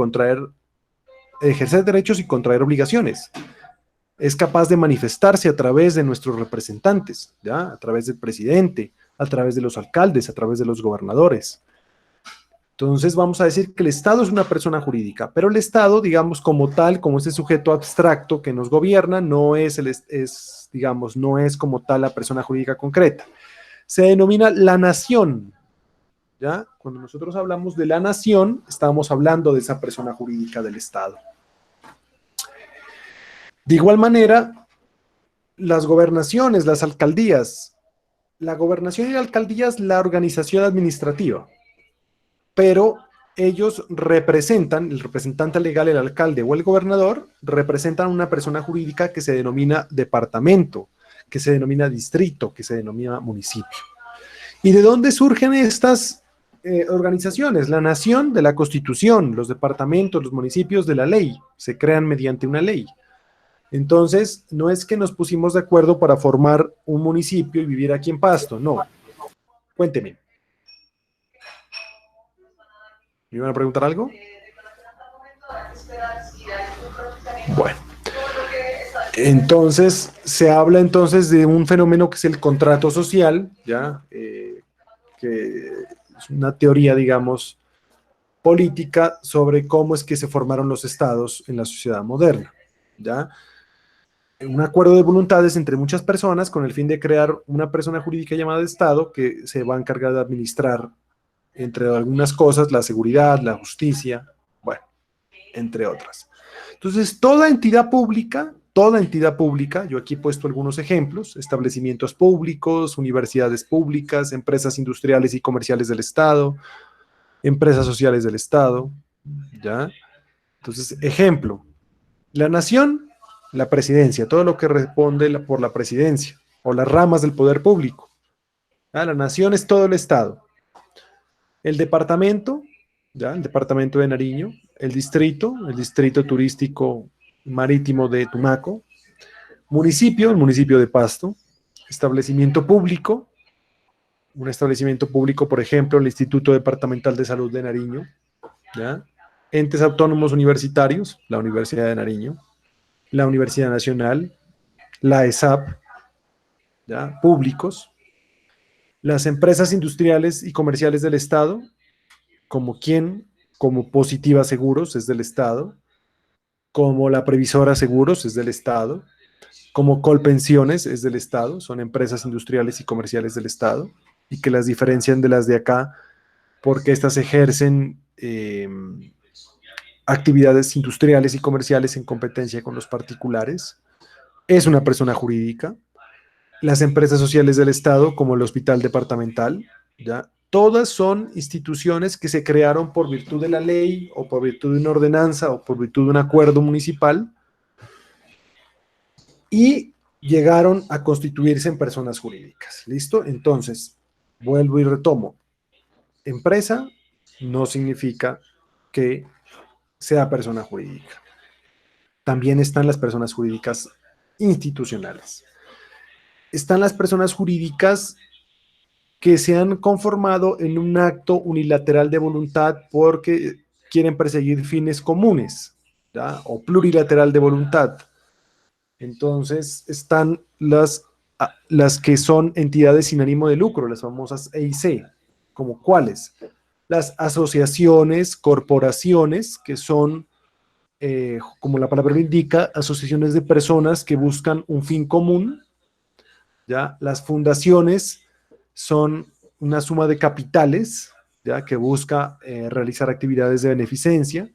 ejercer derechos y contraer obligaciones. Es capaz de manifestarse a través de nuestros representantes, ¿ya? A través del presidente, a través de los alcaldes, a través de los gobernadores. Entonces vamos a decir que el Estado es una persona jurídica, pero el Estado, digamos, como tal, como ese sujeto abstracto que nos gobierna, no es como tal la persona jurídica concreta. Se denomina la nación, ¿ya? Cuando nosotros hablamos de la nación, estamos hablando de esa persona jurídica del Estado. De igual manera, las gobernaciones, las alcaldías, la gobernación y la alcaldía es la organización administrativa, pero ellos representan, el representante legal, el alcalde o el gobernador, representan una persona jurídica que se denomina departamento, que se denomina distrito, que se denomina municipio. ¿Y de dónde surgen estas organizaciones? La nación de la Constitución, los departamentos, los municipios de la ley, se crean mediante una ley. Entonces, no es que nos pusimos de acuerdo para formar un municipio y vivir aquí en Pasto, no. Cuénteme. ¿Me iban a preguntar algo? Bueno. Entonces, se habla entonces de un fenómeno que es el contrato social, ¿ya? Que es una teoría, digamos, política sobre cómo es que se formaron los estados en la sociedad moderna, ¿ya? Un acuerdo de voluntades entre muchas personas con el fin de crear una persona jurídica llamada Estado que se va a encargar de administrar, entre algunas cosas, la seguridad, la justicia, bueno, entre otras. Entonces, toda entidad pública, yo aquí he puesto algunos ejemplos, establecimientos públicos, universidades públicas, empresas industriales y comerciales del Estado, empresas sociales del Estado, ¿ya? Entonces, ejemplo, la nación, la presidencia, todo lo que responde por la presidencia, o las ramas del poder público. ¿Ya? La nación es todo el Estado. El departamento, ¿ya? El departamento de Nariño, el distrito turístico marítimo de Tumaco, municipio, el municipio de Pasto, establecimiento público, un establecimiento público, por ejemplo, el Instituto Departamental de Salud de Nariño, ¿ya? Entes autónomos universitarios, la Universidad de Nariño, la Universidad Nacional, la ESAP, ¿ya? Públicos, las empresas industriales y comerciales del Estado, como Positiva Seguros es del Estado, como la Previsora Seguros es del Estado, como Colpensiones es del Estado, son empresas industriales y comerciales del Estado, y que las diferencian de las de acá porque estas ejercen actividades industriales y comerciales en competencia con los particulares. Es una persona jurídica. Las empresas sociales del Estado, como el Hospital Departamental, ¿ya? Todas son instituciones que se crearon por virtud de la ley, o por virtud de una ordenanza, o por virtud de un acuerdo municipal, y llegaron a constituirse en personas jurídicas. ¿Listo? Entonces, vuelvo y retomo. Empresa no significa que sea persona jurídica. También están las personas jurídicas institucionales. Están las personas jurídicas que se han conformado en un acto unilateral de voluntad porque quieren perseguir fines comunes, ¿ya? O plurilateral de voluntad. Entonces están las que son entidades sin ánimo de lucro, las famosas EIC, como cuáles. Las asociaciones, corporaciones, que son, como la palabra lo indica, asociaciones de personas que buscan un fin común, ¿ya? Las fundaciones son una suma de capitales, ¿ya? Que busca realizar actividades de beneficencia.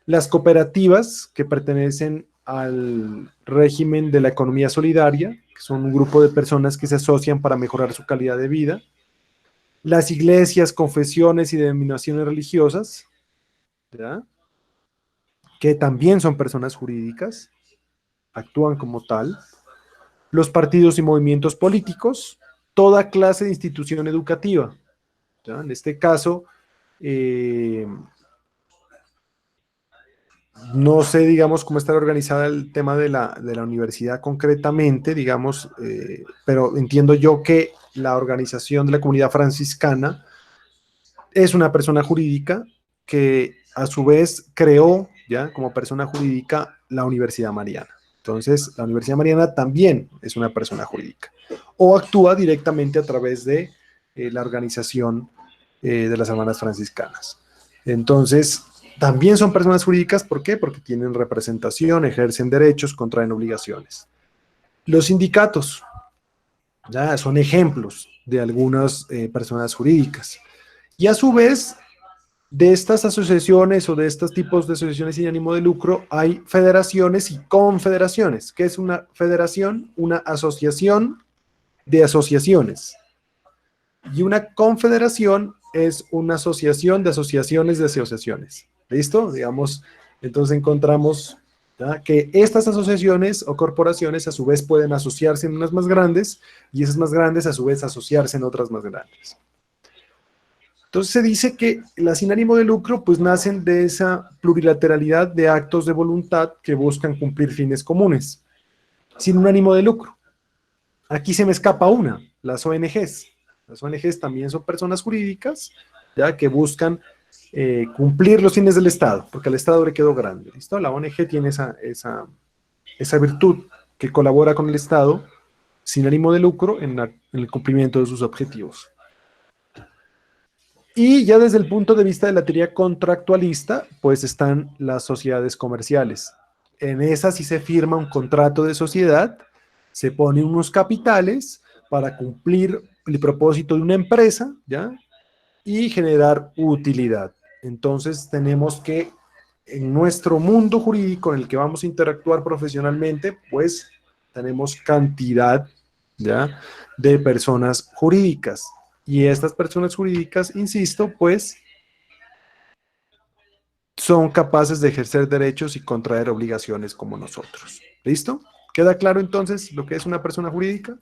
Las cooperativas, que pertenecen al régimen de la economía solidaria, que son un grupo de personas que se asocian para mejorar su calidad de vida. Las iglesias, confesiones y denominaciones religiosas, ¿ya? Que también son personas jurídicas, actúan como tal. Los partidos y movimientos políticos, toda clase de institución educativa, ¿ya? En este caso, no sé, digamos, cómo está organizada el tema de la universidad concretamente, digamos, pero entiendo yo que la organización de la comunidad franciscana es una persona jurídica que a su vez creó, ya, como persona jurídica, la Universidad Mariana. Entonces, la Universidad Mariana también es una persona jurídica o actúa directamente a través de la organización de las hermanas franciscanas. Entonces, también son personas jurídicas, ¿por qué? Porque tienen representación, ejercen derechos, contraen obligaciones. Los sindicatos, ya, son ejemplos de algunas personas jurídicas. Y a su vez, de estas asociaciones o de estos tipos de asociaciones sin ánimo de lucro, hay federaciones y confederaciones. ¿Qué es una federación? Una asociación de asociaciones. Y una confederación es una asociación de asociaciones de asociaciones. ¿Listo? Digamos, entonces encontramos, ¿ya?, que estas asociaciones o corporaciones a su vez pueden asociarse en unas más grandes y esas más grandes a su vez asociarse en otras más grandes. Entonces se dice que las sin ánimo de lucro pues nacen de esa plurilateralidad de actos de voluntad que buscan cumplir fines comunes, sin un ánimo de lucro. Aquí se me escapa una, las ONGs. Las ONGs también son personas jurídicas, ya, que buscan cumplir los fines del Estado, porque al Estado le quedó grande. ¿Listo? La ONG tiene esa virtud que colabora con el Estado sin ánimo de lucro en el cumplimiento de sus objetivos. Y ya desde el punto de vista de la teoría contractualista, pues están las sociedades comerciales. En esas sí se firma un contrato de sociedad, se ponen unos capitales para cumplir el propósito de una empresa, ¿ya? Y generar utilidad. Entonces tenemos que en nuestro mundo jurídico en el que vamos a interactuar profesionalmente, pues tenemos cantidad, ¿ya?, de personas jurídicas. Y estas personas jurídicas, insisto, pues son capaces de ejercer derechos y contraer obligaciones como nosotros. ¿Listo? ¿Queda claro entonces lo que es una persona jurídica?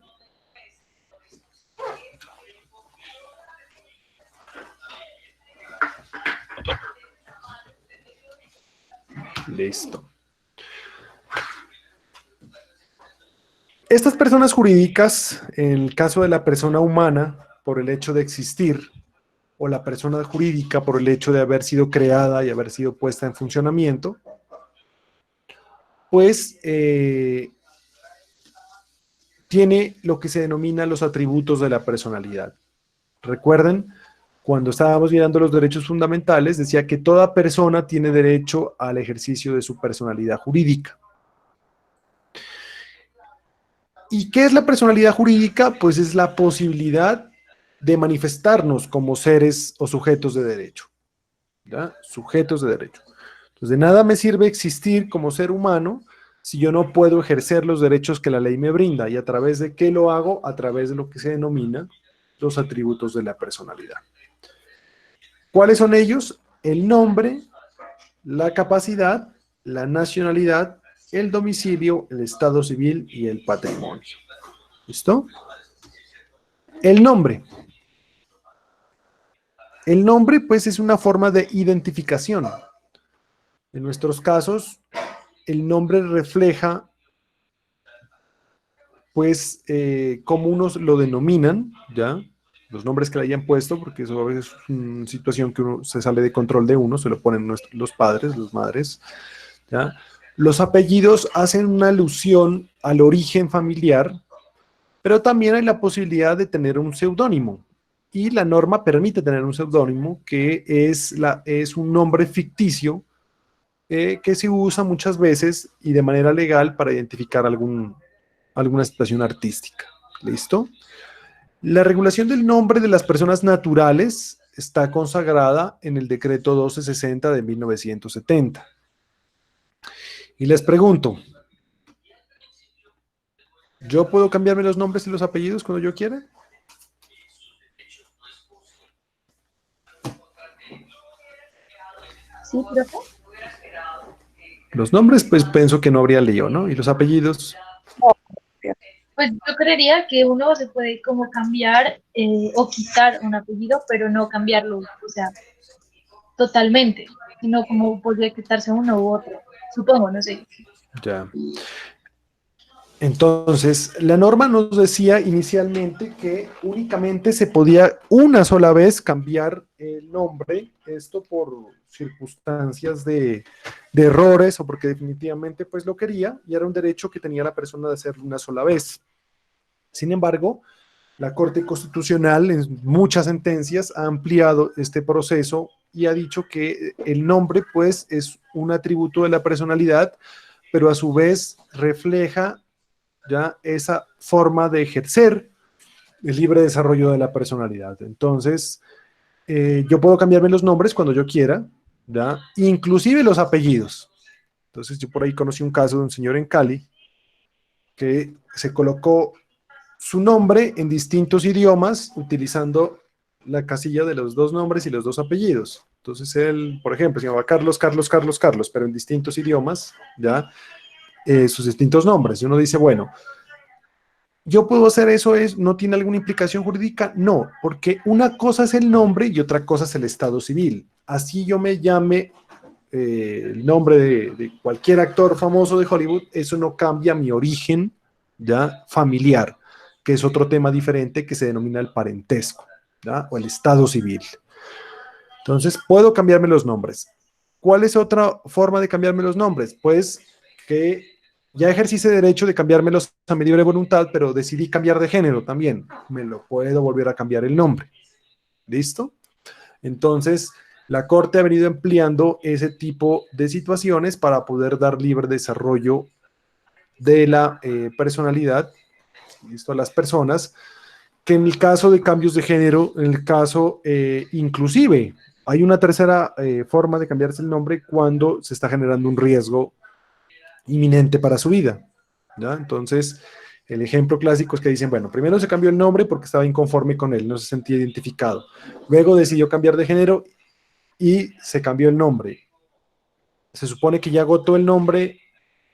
Listo. Estas personas jurídicas, en el caso de la persona humana, por el hecho de existir, o la persona jurídica por el hecho de haber sido creada y haber sido puesta en funcionamiento, pues tiene lo que se denomina los atributos de la personalidad. Recuerden, cuando estábamos mirando los derechos fundamentales, decía que toda persona tiene derecho al ejercicio de su personalidad jurídica. ¿Y qué es la personalidad jurídica? Pues es la posibilidad de manifestarnos como seres o sujetos de derecho, ¿ya? Sujetos de derecho. Entonces, de nada me sirve existir como ser humano si yo no puedo ejercer los derechos que la ley me brinda. ¿Y a través de qué lo hago? A través de lo que se denomina los atributos de la personalidad. ¿Cuáles son ellos? El nombre, la capacidad, la nacionalidad, el domicilio, el estado civil y el patrimonio. ¿Listo? El nombre. El nombre, pues, es una forma de identificación. En nuestros casos, el nombre refleja, pues, cómo unos lo denominan, ¿ya? los nombres que le hayan puesto, porque eso a veces es una situación que uno se sale de control de uno, se lo ponen los padres, las madres, ¿ya? Los apellidos hacen una alusión al origen familiar, pero también hay la posibilidad de tener un seudónimo. Y la norma permite tener un seudónimo que es un nombre ficticio que se usa muchas veces y de manera legal para identificar alguna situación artística. ¿Listo? La regulación del nombre de las personas naturales está consagrada en el decreto 1260 de 1970. Y les pregunto, ¿yo puedo cambiarme los nombres y los apellidos cuando yo quiera? Sí, profe. Los nombres, pues pienso que no habría lío, ¿no? Y los apellidos. Pues yo creería que uno se puede como cambiar o quitar un apellido, pero no cambiarlo, o sea, totalmente, sino como podría quitarse uno u otro, supongo, no sé. Ya. Entonces, la norma nos decía inicialmente que únicamente se podía una sola vez cambiar el nombre, esto por circunstancias de errores o porque definitivamente pues lo quería y era un derecho que tenía la persona de hacerlo una sola vez. Sin embargo, la Corte Constitucional en muchas sentencias ha ampliado este proceso y ha dicho que el nombre pues es un atributo de la personalidad, pero a su vez refleja ya esa forma de ejercer el libre desarrollo de la personalidad. Entonces, yo puedo cambiarme los nombres cuando yo quiera, ¿ya? Inclusive los apellidos. Entonces, yo por ahí conocí un caso de un señor en Cali que se colocó su nombre en distintos idiomas utilizando la casilla de los dos nombres y los dos apellidos. Entonces, él, por ejemplo, se llamaba Carlos, Carlos, Carlos, Carlos, pero en distintos idiomas, ¿ya? Sus distintos nombres. Y uno dice, bueno, ¿yo puedo hacer eso? ¿No tiene alguna implicación jurídica? No, porque una cosa es el nombre y otra cosa es el estado civil. Así yo me llame el nombre de cualquier actor famoso de Hollywood, eso no cambia mi origen ya familiar, que es otro tema diferente que se denomina el parentesco, ¿ya? O el estado civil. Entonces, puedo cambiarme los nombres. ¿Cuál es otra forma de cambiarme los nombres? Pues que ya ejercí ese derecho de cambiármelos a mi libre voluntad, pero decidí cambiar de género también. Me lo puedo volver a cambiar el nombre. ¿Listo? Entonces, la Corte ha venido ampliando ese tipo de situaciones para poder dar libre desarrollo de la personalidad, ¿listo? A las personas, que en el caso de cambios de género, en el caso inclusive, hay una tercera forma de cambiarse el nombre cuando se está generando un riesgo inminente para su vida, ¿ya? Entonces, el ejemplo clásico es que dicen, bueno, primero se cambió el nombre porque estaba inconforme con él, no se sentía identificado. Luego decidió cambiar de género y se cambió el nombre. Se supone que ya agotó el nombre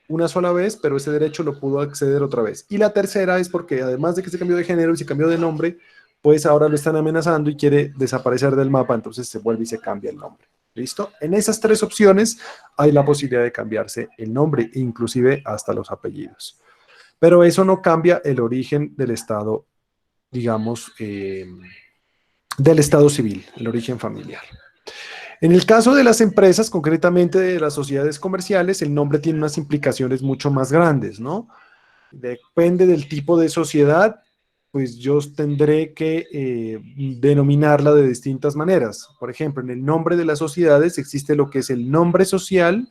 una sola vez, pero ese derecho lo pudo acceder otra vez. Y la tercera es porque además de que se cambió de género y se cambió de nombre, pues ahora lo están amenazando y quiere desaparecer del mapa, entonces se vuelve y se cambia el nombre. ¿Listo? En esas tres opciones hay la posibilidad de cambiarse el nombre, inclusive hasta los apellidos. Pero eso no cambia el origen del Estado, digamos, del Estado civil, el origen familiar. En el caso de las empresas, concretamente de las sociedades comerciales, el nombre tiene unas implicaciones mucho más grandes, ¿no? Depende del tipo de sociedad, pues yo tendré que denominarla de distintas maneras. Por ejemplo, en el nombre de las sociedades existe lo que es el nombre social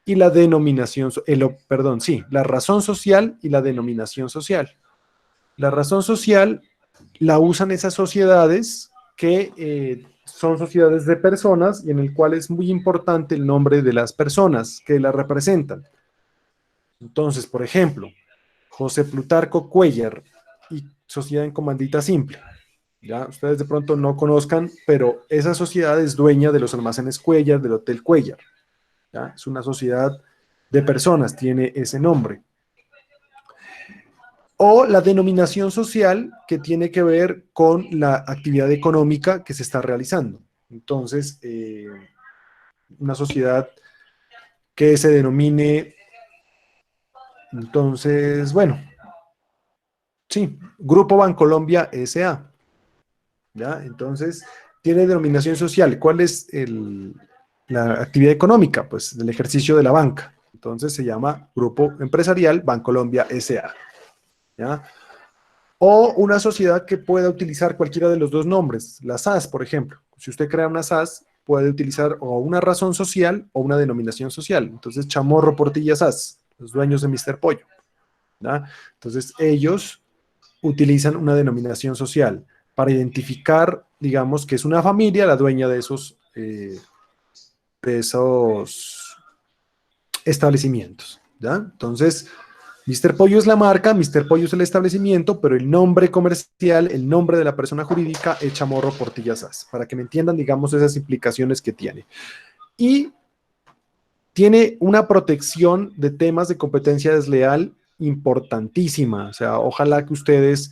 y la denominación, la razón social y la denominación social. La razón social la usan esas sociedades que son sociedades de personas y en el cual es muy importante el nombre de las personas que la representan. Entonces, por ejemplo, José Plutarco Cuellar y Sociedad en Comandita Simple. Ya ustedes de pronto no conozcan, pero esa sociedad es dueña de los almacenes Cuellar, del Hotel Cuellar. ¿Ya? Es una sociedad de personas, tiene ese nombre. O la denominación social que tiene que ver con la actividad económica que se está realizando. Entonces, una sociedad que se denomine, entonces, bueno, sí, Grupo Bancolombia S.A. ¿ya? Entonces, tiene denominación social. ¿Cuál es la actividad económica? Pues el ejercicio de la banca. Entonces se llama Grupo Empresarial Bancolombia S.A., ¿ya? O una sociedad que pueda utilizar cualquiera de los dos nombres, la SAS, por ejemplo. Si usted crea una SAS, puede utilizar o una razón social o una denominación social. Entonces, Chamorro Portilla SAS, los dueños de Mr. Pollo, ¿ya? Entonces, ellos utilizan una denominación social para identificar, digamos, que es una familia la dueña de esos establecimientos, ¿ya? Entonces, Mr. Pollo es la marca, Mr. Pollo es el establecimiento, pero el nombre comercial, el nombre de la persona jurídica es Chamorro Portilla SAS, para que me entiendan, digamos, esas implicaciones que tiene. Y tiene una protección de temas de competencia desleal importantísima. O sea, ojalá que ustedes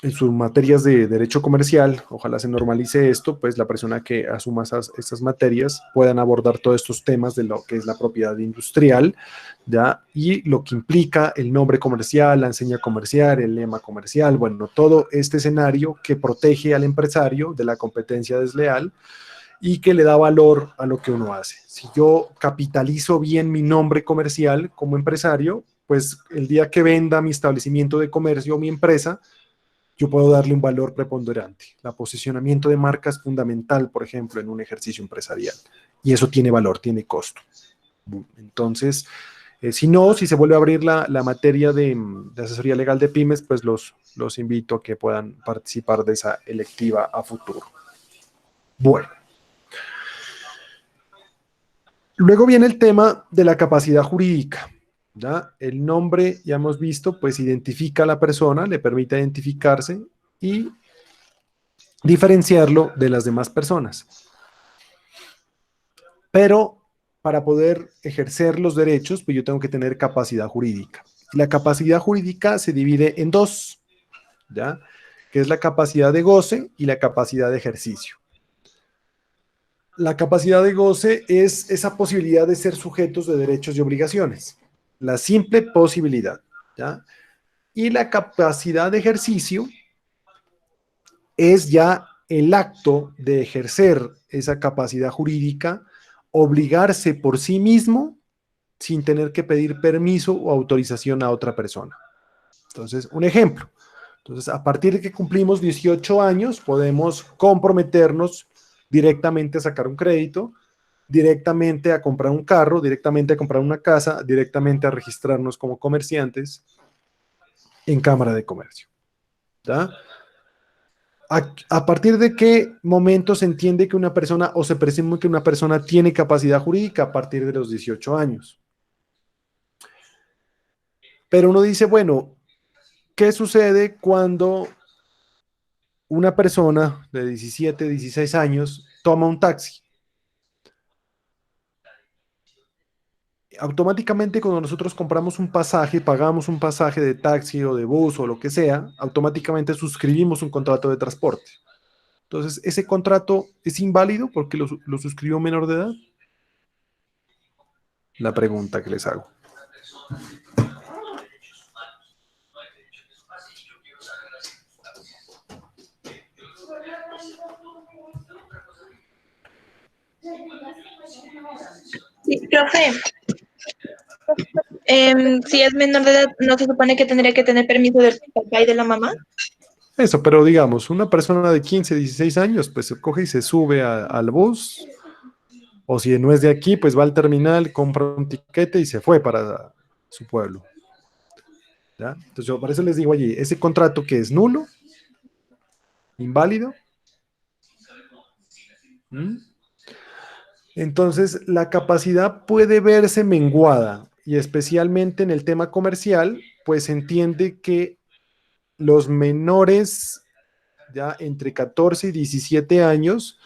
en sus materias de derecho comercial, ojalá se normalice esto, pues la persona que asuma estas materias puedan abordar todos estos temas de lo que es la propiedad industrial, ¿ya? Y lo que implica el nombre comercial, la enseña comercial, el lema comercial, bueno, todo este escenario que protege al empresario de la competencia desleal y que le da valor a lo que uno hace. Si yo capitalizo bien mi nombre comercial como empresario, pues el día que venda mi establecimiento de comercio o mi empresa, yo puedo darle un valor preponderante. El posicionamiento de marca es fundamental, por ejemplo, en un ejercicio empresarial. Y eso tiene valor, tiene costo. Entonces, si se vuelve a abrir la materia de asesoría legal de pymes, pues los invito a que puedan participar de esa electiva a futuro. Bueno. Luego viene el tema de la capacidad jurídica, ¿ya? El nombre, ya hemos visto, pues identifica a la persona, le permite identificarse y diferenciarlo de las demás personas. Pero para poder ejercer los derechos, pues yo tengo que tener capacidad jurídica. La capacidad jurídica se divide en dos, ¿ya? Que es la capacidad de goce y la capacidad de ejercicio. La capacidad de goce es esa posibilidad de ser sujetos de derechos y obligaciones. La simple posibilidad, ¿ya? Y la capacidad de ejercicio es ya el acto de ejercer esa capacidad jurídica, obligarse por sí mismo sin tener que pedir permiso o autorización a otra persona. Entonces, un ejemplo. Entonces, a partir de que cumplimos 18 años, podemos comprometernos directamente a sacar un crédito, directamente a comprar un carro, directamente a comprar una casa, directamente a registrarnos como comerciantes en Cámara de Comercio, ¿ya? ¿A partir de qué momento se entiende que una persona o se presume que una persona tiene capacidad jurídica? A partir de los 18 años. Pero uno dice, bueno, ¿qué sucede cuando una persona de 17, 16 años toma un taxi? Automáticamente cuando nosotros compramos un pasaje, pagamos un pasaje de taxi o de bus o lo que sea, automáticamente suscribimos un contrato de transporte. Entonces, ¿ese contrato es inválido porque lo suscribió un menor de edad? La pregunta que les hago. Sí, profe, si es menor de edad, ¿no se supone que tendría que tener permiso del papá y de la mamá? Eso, pero digamos, una persona de 15, 16 años, pues se coge y se sube al bus, o si no es de aquí, pues va al terminal, compra un tiquete y se fue para su pueblo. ¿Ya? Entonces yo por eso les digo allí, ese contrato que es nulo, inválido. ¿Mm? Entonces la capacidad puede verse menguada y especialmente en el tema comercial, pues se entiende que los menores ya entre 14 y 17 años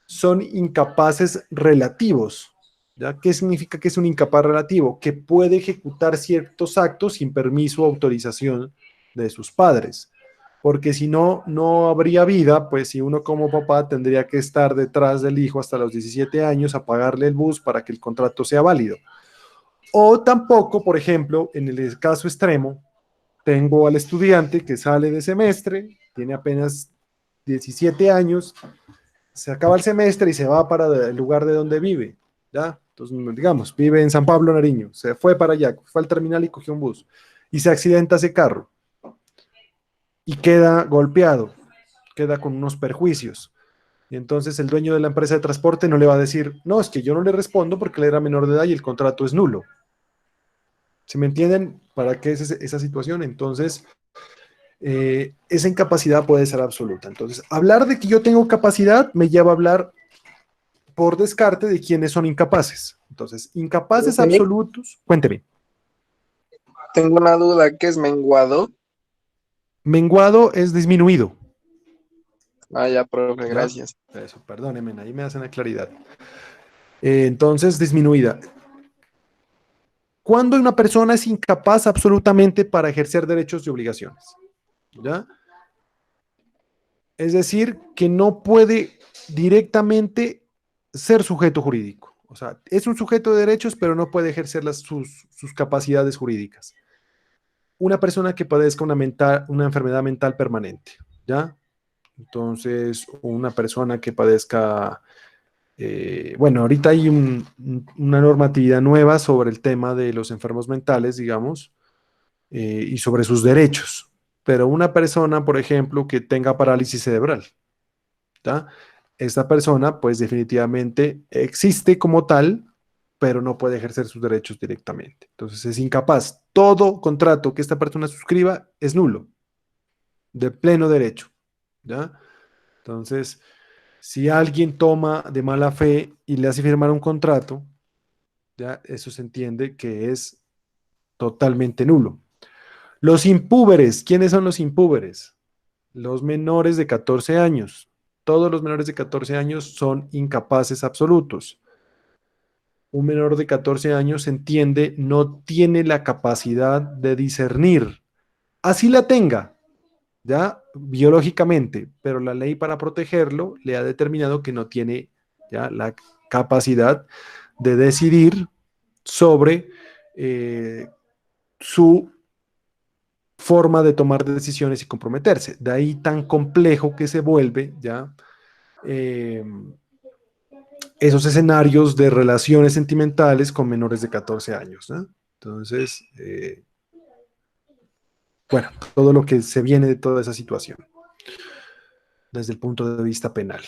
son incapaces relativos. ¿Ya? ¿Qué significa que es un incapaz relativo? Que puede ejecutar ciertos actos sin permiso o autorización de sus padres. Porque si no, no habría vida, pues si uno como papá tendría que estar detrás del hijo hasta los 17 años a pagarle el bus para que el contrato sea válido. O tampoco, por ejemplo, en el caso extremo, tengo al estudiante que sale de semestre, tiene apenas 17 años, se acaba el semestre y se va para el lugar de donde vive, ¿ya? Entonces, digamos, vive en San Pablo, Nariño, se fue para allá, fue al terminal y cogió un bus, y se accidenta ese carro, y queda golpeado, queda con unos perjuicios. Y entonces el dueño de la empresa de transporte no le va a decir, no, es que yo no le respondo porque él era menor de edad y el contrato es nulo. ¿Se me entienden para qué es esa situación? Entonces, esa incapacidad puede ser absoluta. Entonces, hablar de que yo tengo capacidad me lleva a hablar por descarte de quiénes son incapaces. Entonces, incapaces Sí. absolutos, cuénteme. Tengo una duda, ¿qué es menguado? Menguado es disminuido. Ah, ya, profe, ¿Ya? gracias. Eso, perdónenme, ahí me hacen la claridad. Entonces, disminuida. ¿Cuándo una persona es incapaz absolutamente para ejercer derechos y obligaciones? ¿Ya? Es decir, que no puede directamente ser sujeto jurídico. O sea, es un sujeto de derechos, pero no puede ejercer sus capacidades jurídicas. Una persona que padezca una enfermedad mental permanente, ¿ya? Entonces, una persona que padezca, bueno, ahorita hay una normatividad nueva sobre el tema de los enfermos mentales, digamos, y sobre sus derechos. Pero una persona, por ejemplo, que tenga parálisis cerebral, ¿ya? Esta persona, pues definitivamente existe como tal, pero no puede ejercer sus derechos directamente. Entonces es incapaz. Todo contrato que esta persona suscriba es nulo, de pleno derecho, ¿ya? Entonces, si alguien toma de mala fe y le hace firmar un contrato, ya eso se entiende que es totalmente nulo. Los impúberes, ¿quiénes son los impúberes? Los menores de 14 años. Todos los menores de 14 años son incapaces absolutos. Un menor de 14 años, se entiende, no tiene la capacidad de discernir. Así la tenga, ya biológicamente, pero la ley para protegerlo le ha determinado que no tiene ya la capacidad de decidir sobre su forma de tomar decisiones y comprometerse. De ahí tan complejo que se vuelve ya esos escenarios de relaciones sentimentales con menores de 14 años, ¿no? Entonces, bueno, todo lo que se viene de toda esa situación desde el punto de vista penal.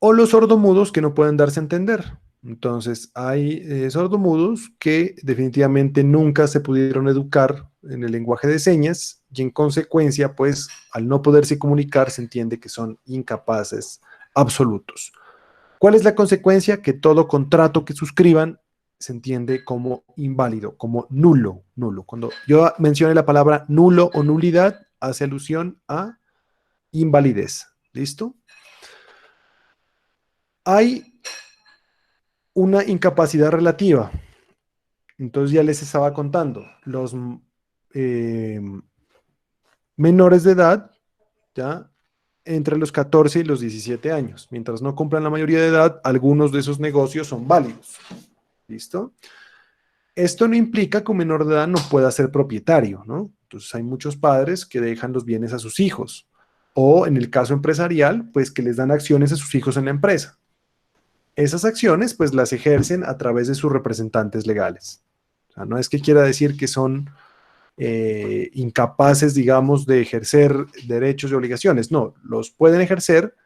O los sordomudos que no pueden darse a entender. Entonces, hay sordomudos que definitivamente nunca se pudieron educar en el lenguaje de señas y en consecuencia, pues, al no poderse comunicar, se entiende que son incapaces absolutos. ¿Cuál es la consecuencia? Que todo contrato que suscriban se entiende como inválido, como nulo, nulo. Cuando yo mencione la palabra nulo o nulidad, hace alusión a invalidez. ¿Listo? Hay una incapacidad relativa. Entonces ya les estaba contando. Los menores de edad, ¿ya? Entre los 14 y los 17 años. Mientras no cumplan la mayoría de edad, algunos de esos negocios son válidos. ¿Listo? Esto no implica que un menor de edad no pueda ser propietario, ¿no? Entonces hay muchos padres que dejan los bienes a sus hijos. O en el caso empresarial, pues que les dan acciones a sus hijos en la empresa. Esas acciones, pues las ejercen a través de sus representantes legales. O sea, no es que quiera decir que son incapaces, digamos, de ejercer derechos y obligaciones. No, los pueden ejercer,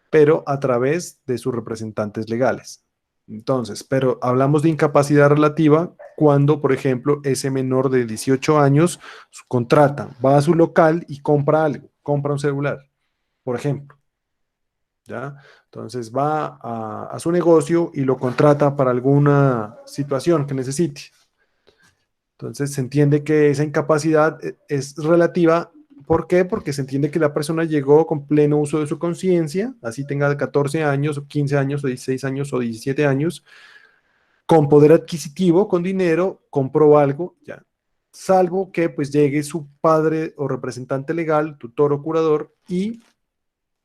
pero a través de sus representantes legales. Entonces, pero hablamos de incapacidad relativa cuando, por ejemplo, ese menor de 18 años contrata, va a su local y compra algo, compra un celular, por ejemplo. ¿Ya? Entonces va a su negocio y lo contrata para alguna situación que necesite. Entonces se entiende que esa incapacidad es relativa. ¿Por qué? Porque se entiende que la persona llegó con pleno uso de su conciencia, así tenga 14 años, o 15 años, o 16 años, o 17 años, con poder adquisitivo, con dinero, compró algo, ya. Salvo que pues llegue su padre o representante legal, tutor o curador, y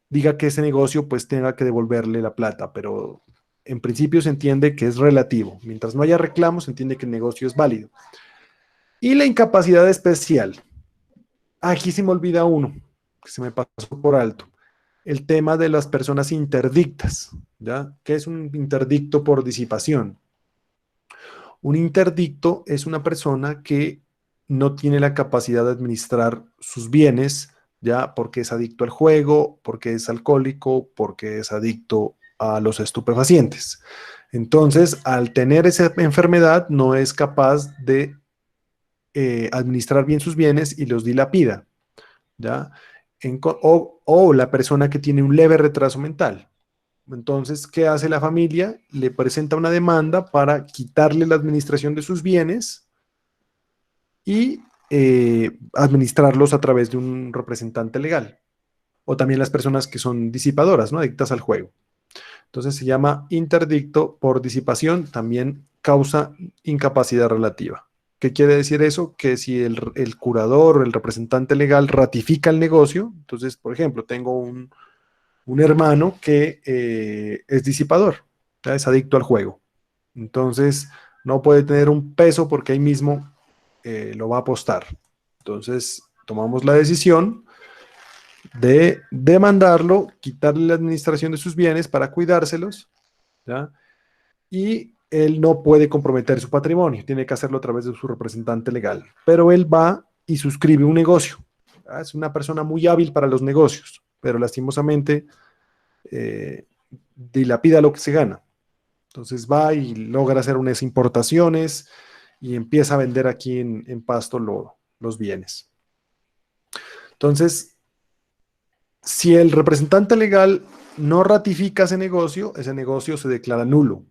diga que ese negocio pues tenga que devolverle la plata, pero en principio se entiende que es relativo. Mientras no haya reclamo, se entiende que el negocio es válido. Y la incapacidad especial. Aquí se me olvida uno, que se me pasó por alto. El tema de las personas interdictas, ¿ya? ¿Qué es un interdicto por disipación? Un interdicto es una persona que no tiene la capacidad de administrar sus bienes, ya porque es adicto al juego, porque es alcohólico, porque es adicto a los estupefacientes. Entonces, al tener esa enfermedad, no es capaz de administrar bien sus bienes y los dilapida, ¿ya? O la persona que tiene un leve retraso mental. Entonces, ¿qué hace la familia? Le presenta una demanda para quitarle la administración de sus bienes y administrarlos a través de un representante legal. O también las personas que son disipadoras, ¿no? Adictas al juego. Entonces se llama interdicto por disipación, también causa incapacidad relativa. ¿Qué quiere decir eso? Que si el curador o el representante legal ratifica el negocio, entonces, por ejemplo, tengo un hermano que es disipador, ¿ya? Es adicto al juego. Entonces, no puede tener un peso porque ahí mismo lo va a apostar. Entonces, tomamos la decisión de demandarlo, quitarle la administración de sus bienes para cuidárselos, ¿ya? Y él no puede comprometer su patrimonio, tiene que hacerlo a través de su representante legal. Pero él va y suscribe un negocio, ¿ya? Es una persona muy hábil para los negocios, pero lastimosamente dilapida lo que se gana. Entonces va y logra hacer unas importaciones y empieza a vender aquí en Pasto los bienes. Entonces, si el representante legal no ratifica ese negocio se declara nulo,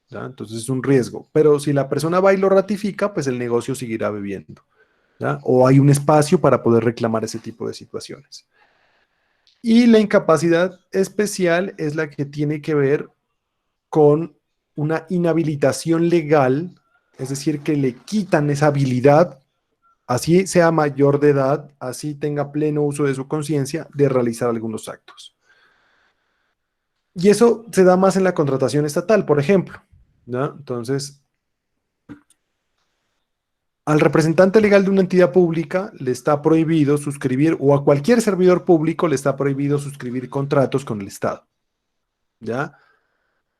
¿ya? Entonces es un riesgo. Pero si la persona va y lo ratifica, pues el negocio seguirá viviendo, ¿ya? O hay un espacio para poder reclamar ese tipo de situaciones. Y la incapacidad especial es la que tiene que ver con una inhabilitación legal, es decir, que le quitan esa habilidad, así sea mayor de edad, así tenga pleno uso de su conciencia, de realizar algunos actos. Y eso se da más en la contratación estatal, por ejemplo, ¿no? Entonces, al representante legal de una entidad pública le está prohibido suscribir, o a cualquier servidor público le está prohibido suscribir contratos con el Estado, ¿ya?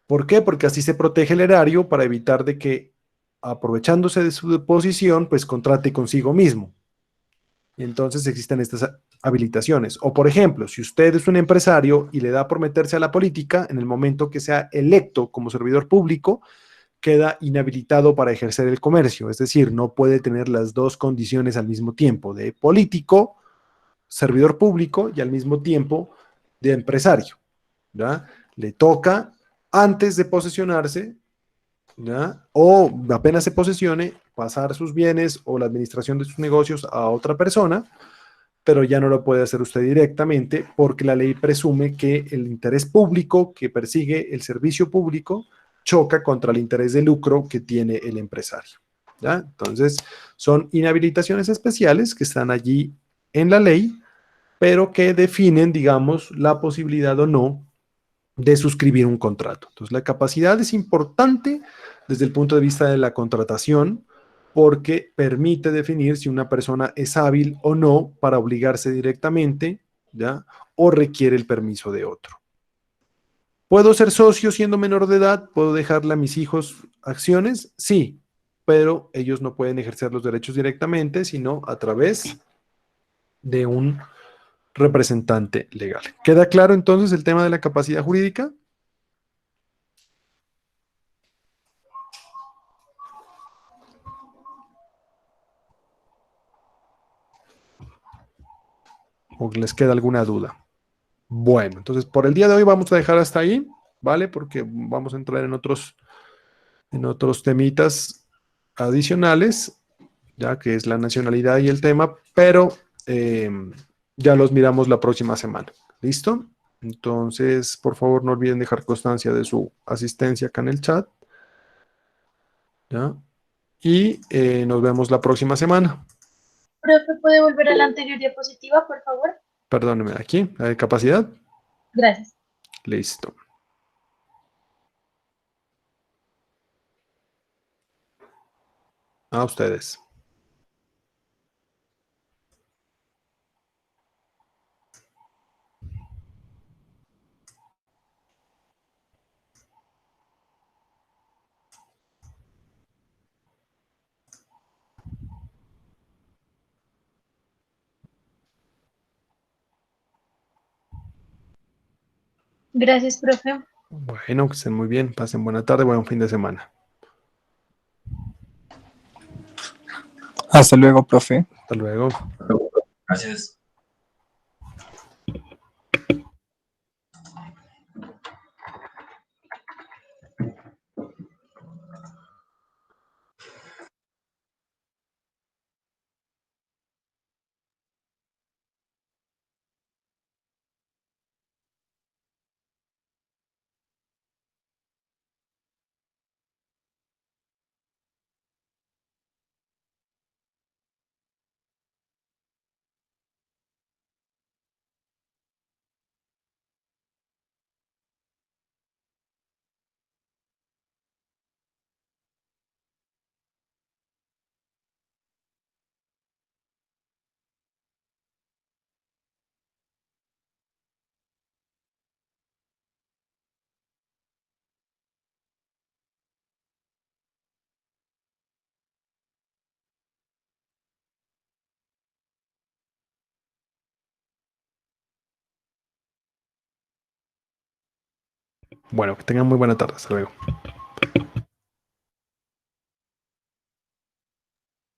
¿Por qué? Porque así se protege el erario para evitar de que, aprovechándose de su posición, pues contrate consigo mismo. Y entonces existen estas habilitaciones. O por ejemplo, si usted es un empresario y le da por meterse a la política, en el momento que sea electo como servidor público, queda inhabilitado para ejercer el comercio. Es decir, no puede tener las dos condiciones al mismo tiempo, de político, servidor público y al mismo tiempo de empresario, ¿ya? Le toca antes de posesionarse, ¿ya? O apenas se posesione, pasar sus bienes o la administración de sus negocios a otra persona, pero ya no lo puede hacer usted directamente porque la ley presume que el interés público que persigue el servicio público choca contra el interés de lucro que tiene el empresario, ¿ya? Entonces, son inhabilitaciones especiales que están allí en la ley, pero que definen, digamos, la posibilidad o no de suscribir un contrato. Entonces, la capacidad es importante desde el punto de vista de la contratación porque permite definir si una persona es hábil o no para obligarse directamente, ¿ya? O requiere el permiso de otro. ¿Puedo ser socio siendo menor de edad? ¿Puedo dejarle a mis hijos acciones? Sí, pero ellos no pueden ejercer los derechos directamente, sino a través de un representante legal. ¿Queda claro entonces el tema de la capacidad jurídica? ¿O les queda alguna duda? Bueno, entonces por el día de hoy vamos a dejar hasta ahí, ¿vale? Porque vamos a entrar en otros temitas adicionales, ya que es la nacionalidad y el tema, pero ya los miramos la próxima semana. ¿Listo? Entonces, por favor, no olviden dejar constancia de su asistencia acá en el chat, ¿ya? Y nos vemos la próxima semana. Profe, ¿puede volver a la anterior diapositiva, por favor? Perdóneme, aquí, la de capacidad. Gracias. Listo. A ustedes. Gracias, profe. Bueno, que estén muy bien, pasen buena tarde, buen fin de semana. Hasta luego, profe. Hasta luego. Gracias. Bueno, que tengan muy buena tarde, hasta luego.